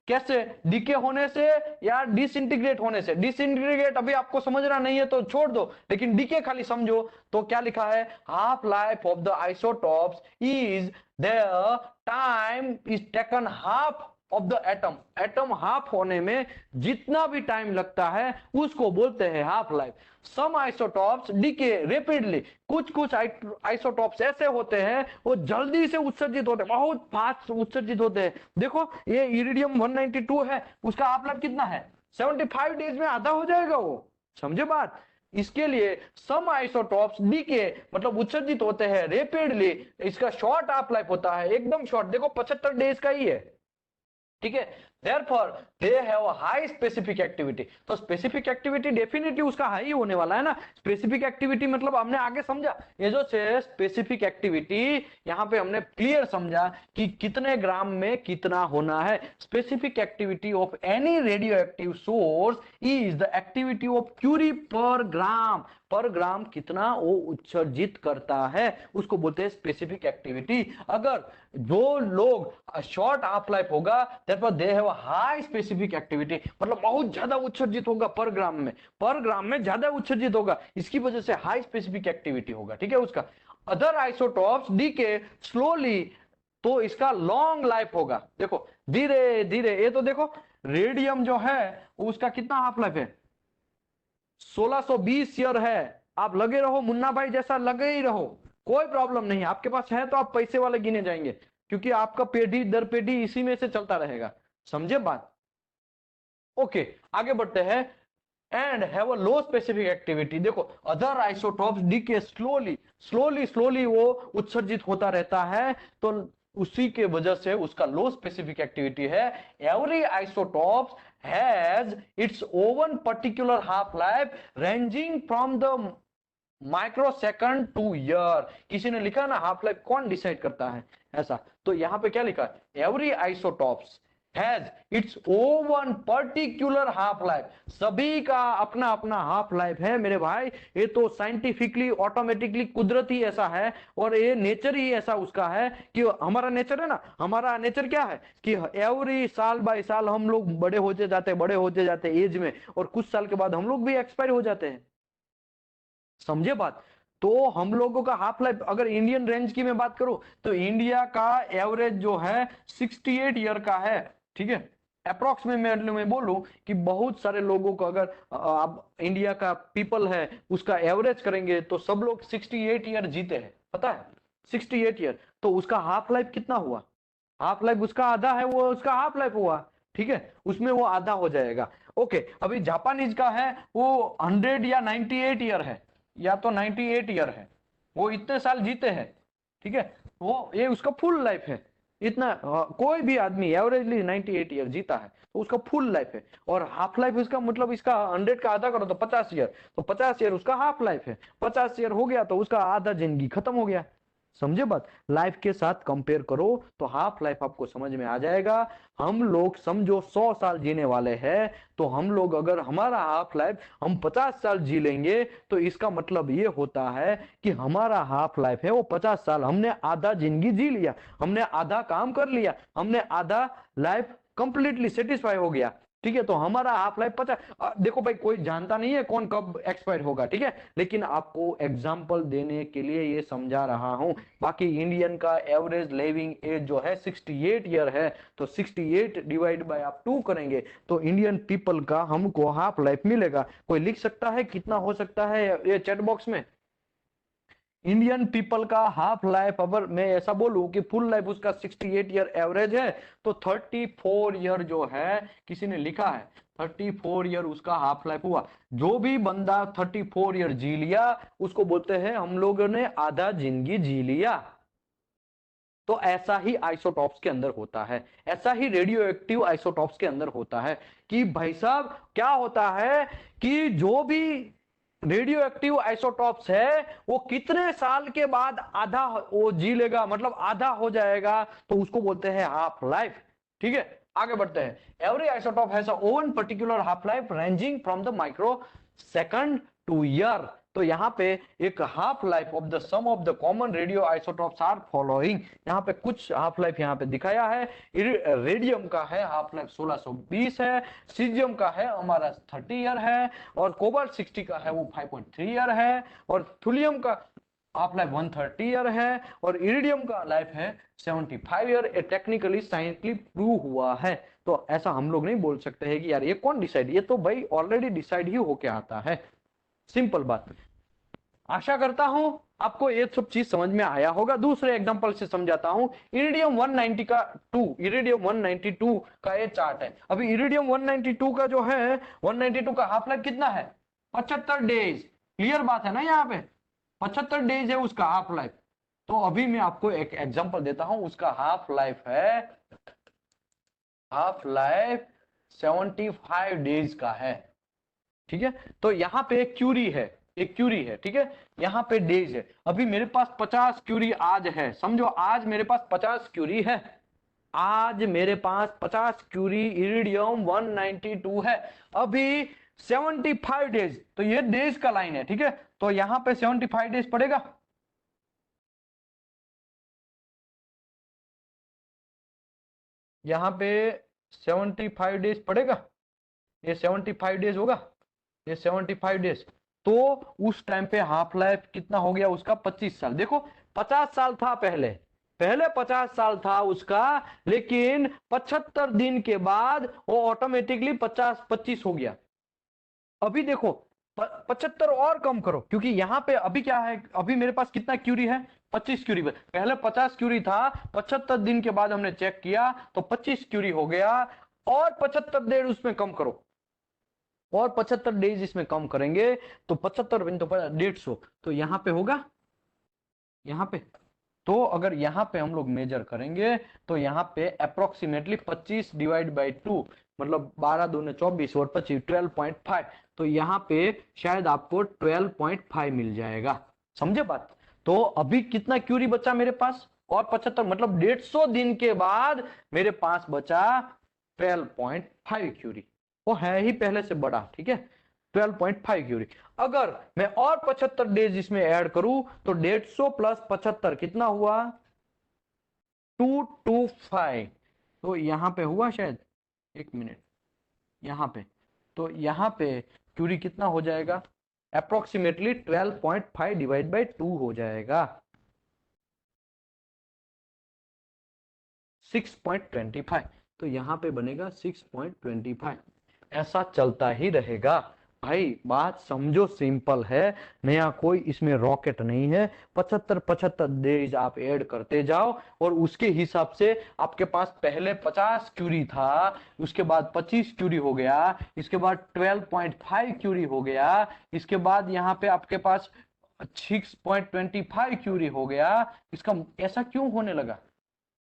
कैसे? डीके होने से या डिसइंटीग्रेट होने से? डिसइंटीग्रेट अभी आपको समझना नहीं है तो छोड़ दो, लेकिन डीके खाली समझो। तो क्या लिखा है? Half life of the isotopes is the time is taken half of the atom. Atom half होने में जितना भी टाइम लगता है उसको बोलते हैं हाफ लाइफ। सम आइसोटॉप्स डीके रैपिडली। कुछ कुछ आइसोटॉप्स ऐसे होते हैं वो जल्दी से उत्सर्जित होते हैं, बहुत फास्ट उत्सर्जित होते हैं। देखो ये इरिडियम 192 है, उसका हाफ लाइफ कितना है? 75 डेज में आधा हो जाएगा वो। समझे बात? इसके लिए सम आइसोटॉप्स डीके मतलब उत्सर्जित होते हैं रैपिडली, इसका शॉर्ट हाफ लाइफ होता है, एकदम शॉर्ट, देखो 75 डेज का ही है। ठीक है, therefore they have a high specific activity। तो स्पेसिफिक एक्टिविटी डेफिनेटली उसका हाई होने वाला है ना। स्पेसिफिक एक्टिविटी मतलब हमने आगे समझा, ये जो स्पेसिफिक एक्टिविटी यहाँ पे हमने क्लियर समझा कि कितने ग्राम में कितना होना है। Specific activity of any radio active source is the activity of curie per gram. पर ग्राम कितना वो उत्सर्जित करता है उसको बोलते हैं स्पेसिफिक एक्टिविटी। अगर जो लोग शॉर्ट हाफ लाइफ होगा, therefore they have a high specific activity, मतलब बहुत ज्यादा उत्सर्जित होगा पर ग्राम में ज्यादा उत्सर्जित होगा, इसकी वजह से हाई स्पेसिफिक एक्टिविटी होगा। ठीक है, उसका अदर आइसोटॉप्स डीके स्लोली, तो इसका लॉन्ग लाइफ होगा। देखो धीरे धीरे, ये तो देखो रेडियम जो है उसका कितना हाफ लाइफ है? 1620 ईयर है। आप लगे रहो मुन्ना भाई जैसा, लगे ही रहो, कोई प्रॉब्लम नहीं। आपके पास है तो आप पैसे वाले गिने जाएंगे, क्योंकि आपका पीढ़ी दर पीढ़ी इसी में से चलता रहेगा। समझे बात? ओके, आगे बढ़ते हैं। And have a low specific activity. देखो other isotopes decay slowly slowly slowly वो उत्सर्जित होता रहता है, तो उसी के वजह से उसका लो स्पेसिफिक एक्टिविटी है। Every isotopes has its oven particular half life ranging from the microsecond two year. किसी ने लिखा ना हाफ लाइफ कौन डिसाइड करता है ऐसा, तो यहां पे क्या लिखा है, every isotopes has its oven particular half life. सभी का अपना अपना हाफ लाइफ है मेरे भाई। ये तो साइंटिफिकली ऑटोमेटिकली कुदरती ऐसा है, और ये नेचर ही ऐसा उसका है कि हमारा नेचर है ना, हमारा नेचर क्या है कि एवरी साल बाय साल हम लोग बड़े होते जाते एज में, और कुछ साल के बाद हम लोग भी एक्सपायर हो जाते हैं। समझे बात। तो हम लोगों का हाफ लाइफ, अगर इंडियन रेंज की मैं बात करूं तो इंडिया का एवरेज जो है 68 ईयर का है, ठीक है। अप्रोक्स में मैं बोलूं कि बहुत सारे लोगों को अगर आप इंडिया का पीपल है उसका एवरेज करेंगे तो सब लोग 68 ईयर जीते हैं, पता है 68 ईयर। तो उसका हाफ लाइफ कितना हुआ, हाफ लाइफ उसका आधा है, वो उसका हाफ लाइफ हुआ, ठीक है, उसमें वो आधा हो जाएगा। ओके, अभी जापानीज का है वो 100 या 98 ईयर है, या तो 98 ईयर है, वो इतने साल जीते हैं, ठीक है। वो ये उसका फुल लाइफ है इतना। कोई भी आदमी एवरेजली 98 ईयर जीता है तो उसका फुल लाइफ है। और हाफ लाइफ इसका मतलब इसका 100 का आधा करो तो 50 ईयर, तो 50 ईयर उसका हाफ लाइफ है। 50 ईयर हो गया तो उसका आधा जिंदगी खत्म हो गया। समझे बात। लाइफ के साथ कंपेयर करो तो हाफ लाइफ आपको समझ में आ जाएगा। हम लोग समझो 100 साल जीने वाले हैं, तो हम लोग अगर हमारा हाफ लाइफ हम 50 साल जी लेंगे तो इसका मतलब ये होता है कि हमारा हाफ लाइफ है वो 50 साल, हमने आधा जिंदगी जी लिया, हमने आधा काम कर लिया, हमने आधा लाइफ कंप्लीटली सेटिस्फाई हो गया, ठीक है। तो हमारा हाफ लाइफ 50। देखो भाई कोई जानता नहीं है कौन कब एक्सपायर होगा, ठीक है, लेकिन आपको एग्जांपल देने के लिए ये समझा रहा हूं। बाकी इंडियन का एवरेज लिविंग एज जो है 68 ईयर है, तो 68 डिवाइड बाय आप 2 करेंगे तो इंडियन पीपल का हमको हाफ लाइफ मिलेगा। कोई लिख सकता है कितना हो सकता है ये चैट बॉक्स में। इंडियन पीपल का हाफ लाइफ अगर मैं ऐसा बोलूं कि फुल लाइफ उसका 68 ईयर एवरेज है, तो 34 ईयर जो है किसी ने लिखा है 34 ईयर उसका हाफ लाइफ हुआ। जो भी बंदा 34 ईयर जी लिया उसको बोलते हैं हम लोगों ने आधा जिंदगी जी लिया। तो ऐसा ही आइसोटॉप्स के अंदर होता है, ऐसा ही रेडियो एक्टिव आइसोटॉप्स के अंदर होता है कि भाई साहब क्या होता है कि जो भी रेडियो एक्टिव आइसोटॉप्स है वो कितने साल के बाद आधा वो जी लेगा, मतलब आधा हो जाएगा, तो उसको बोलते हैं हाफ लाइफ, ठीक है। आगे बढ़ते हैं। Every isotope has a own particular half life ranging from the micro second to year. तो यहाँ पे एक half life of the some of the common radio isotopes are following. यहाँ पे कुछ हाफ लाइफ यहाँ पे दिखाया है। रेडियम का है हाफ लाइफ 1620 है, सीजियम का है हमारा 30 ईयर है, और कोबाल्ट 60 का है वो 5.3 ईयर है, और थुलियम का हाफ लाइफ 130 ईयर है, और इरिडियम का लाइफ है 75 ईयर। टेक्निकली साइंटिफिकली प्रूव हुआ है। तो ऐसा हम लोग नहीं बोल सकते हैं कि यार ये कौन डिसाइड, ये तो भाई ऑलरेडी डिसाइड ही होके आता है। सिंपल बात। आशा करता हूं आपको ये सब चीज समझ में आया होगा। दूसरे एग्जांपल से समझाता हूं। इरिडियम 190 का 2, इरिडियम 192 का ये चार्ट है। अभी इरिडियम 192 का जो है 192 का हाफ लाइफ कितना है 75 डेज। क्लियर बात है ना, यहाँ पे 75 डेज है उसका हाफ लाइफ। तो अभी मैं आपको एक एग्जांपल देता हूं, उसका हाफ लाइफ है, हाफ लाइफ 75 डेज का है, ठीक है। तो यहाँ पे एक क्यूरी है, एक क्यूरी है, ठीक है। यहाँ पे डेज है। अभी मेरे पास 50 क्यूरी आज है, समझो आज मेरे पास 50 क्यूरी है, आज मेरे पास 50 क्यूरी इरिडियम 192 है। अभी 75 डेज, तो ये डेज का लाइन है, ठीक है। तो यहाँ पे 75 डेज पड़ेगा, यहाँ पे 75 डेज पड़ेगा, ये 75 डेज होगा, ये 75 डेज। तो उस टाइम पे हाफ लाइफ कितना हो गया उसका 25 साल। देखो 50 साल था पहले, पहले 50 साल था उसका, लेकिन 75 दिन के बाद वो ऑटोमेटिकली 50-25 हो गया। अभी देखो 75 और कम करो, क्योंकि यहाँ पे अभी क्या है, अभी मेरे पास कितना क्यूरी है 25 क्यूरी। पहले 50 क्यूरी था, 75 दिन के बाद हमने चेक किया तो 25 क्यूरी हो गया, और 75 देर उसमें कम करो, और 75 डेज इसमें कम करेंगे तो 75 बिन तो 150, तो यहाँ पे होगा, यहाँ पे। तो अगर यहाँ पे हम लोग मेजर करेंगे तो यहाँ पे अप्रोक्सीमेटली 25 डिवाइड बाई 2, मतलब 12 दूने 24 और 25 12.5, तो यहाँ पे शायद आपको 12.5 मिल जाएगा। समझे बात? तो अभी कितना क्यूरी बचा मेरे पास, और 75, मतलब 150 दिन के बाद मेरे पास बचा 12.5 क्यूरी। वो है ही पहले से बड़ा, ठीक है, 12.5 क्यूरी। अगर मैं और 75 डेज इसमें ऐड करूं तो 150 प्लस 75 कितना हुआ, 225। तो यहां पे हुआ शायद, एक मिनट, यहां पे, तो यहां पे क्यूरी कितना हो जाएगा, अप्रोक्सीमेटली 12.5 डिवाइड बाई 2 हो जाएगा, 6.25। तो यहां पे बनेगा 6.25। ऐसा चलता ही रहेगा भाई, बात समझो, सिंपल है, नया कोई इसमें रॉकेट नहीं है। 75 डेज आप ऐड करते जाओ और उसके हिसाब से आपके पास पहले 50 क्यूरी था, उसके बाद 25 क्यूरी हो गया, इसके बाद 12.5 क्यूरी हो गया, इसके बाद यहाँ पे आपके पास 6.25 क्यूरी हो गया। इसका ऐसा क्यों होने लगा,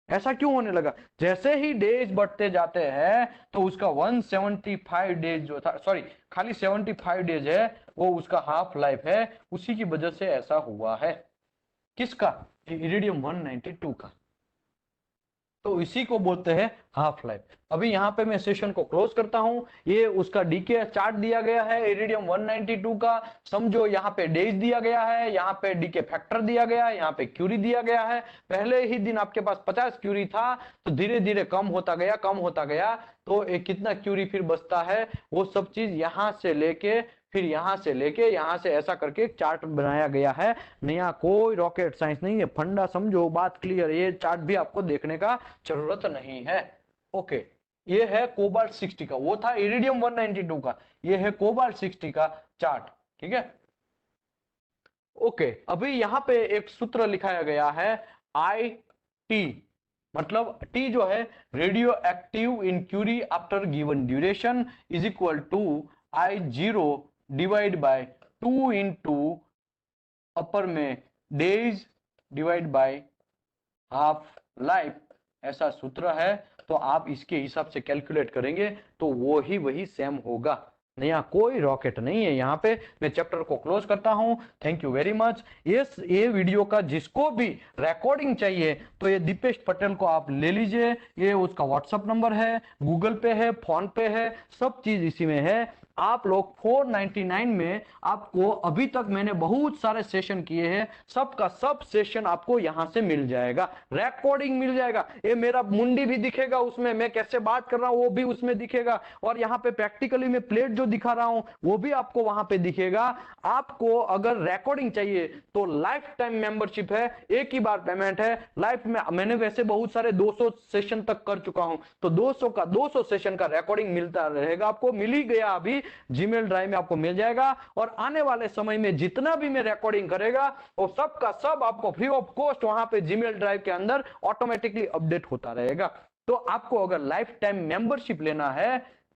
ऐसा क्यों होने लगा? जैसे ही डेज बढ़ते जाते हैं तो उसका 175 डेज जो था, सॉरी खाली 75 डेज है, वो उसका हाफ लाइफ है, उसी की वजह से ऐसा हुआ है। किसका? इरिडियम 192 का। तो इसी को बोलते हैं हाफ लाइफ। अभी यहाँ पे मैं सेशन को क्लोज करता हूं। ये उसका डीके चार्ट दिया गया है इरिडियम 192 का। समझो यहाँ पे डेज दिया गया है, यहाँ पे डीके फैक्टर दिया गया है, यहाँ पे क्यूरी दिया गया है। पहले ही दिन आपके पास 50 क्यूरी था, तो धीरे धीरे कम होता गया, कम होता गया, तो कितना क्यूरी फिर बचता है, वो सब चीज यहाँ से लेके फिर यहाँ से लेके यहाँ से ऐसा करके एक चार्ट बनाया गया है। नया कोई रॉकेट साइंस नहीं है, फंडा समझो, बात क्लियर। ये चार्ट भी आपको देखने का जरूरत नहीं है। ओके, ये है कोबाल्ट 60 का, वो था इरिडियम 192 का, ये है कोबाल्ट 60 का चार्ट, ठीक है। ओके, अभी यहाँ पे एक सूत्र लिखाया गया है, आई टी, मतलब टी जो है radio active in curie after given duration is equal to I zero divide by 2 into upper में days divide by half life, ऐसा सूत्र है। तो आप इसके हिसाब से कैलकुलेट करेंगे तो वो ही वही सेम होगा, नया कोई रॉकेट नहीं है। यहाँ पे मैं चैप्टर को क्लोज करता हूँ। Thank you very much. ये वीडियो का जिसको भी रिकॉर्डिंग चाहिए तो ये दीपेश पटेल को आप ले लीजिए, ये उसका व्हाट्सएप नंबर है, गूगल पे है, फोन पे है, सब चीज इसी में है। आप लोग 499 में आपको, अभी तक मैंने बहुत सारे सेशन किए हैं, सबका सब सेशन आपको यहां से मिल जाएगा, रिकॉर्डिंग मिल जाएगा, ये मेरा मुंडी भी दिखेगा उसमें, मैं कैसे बात कर रहा हूं वो भी उसमें दिखेगा, और यहाँ पे प्रैक्टिकली मैं प्लेट जो दिखा रहा हूं वो भी आपको वहां पे दिखेगा। आपको अगर रिकॉर्डिंग चाहिए तो लाइफ टाइम मेंबरशिप है, एक ही बार पेमेंट है। लाइफ में मैंने वैसे बहुत सारे 200 सेशन तक कर चुका हूं, तो 200 का 200 सेशन का रिकॉर्डिंग मिलता रहेगा, आपको मिल ही गया, अभी जीमेल ड्राइव में आपको मिल जाएगा। और आने वाले समय में जितना भी मैं रिकॉर्डिंग करेगा वो सब का सब आपको फ्री ऑफ कॉस्ट वहां पे जीमेल ड्राइव के अंदर ऑटोमेटिकली अपडेट होता रहेगा। तो आपको अगर लाइफ टाइम मेंबरशिप लेना है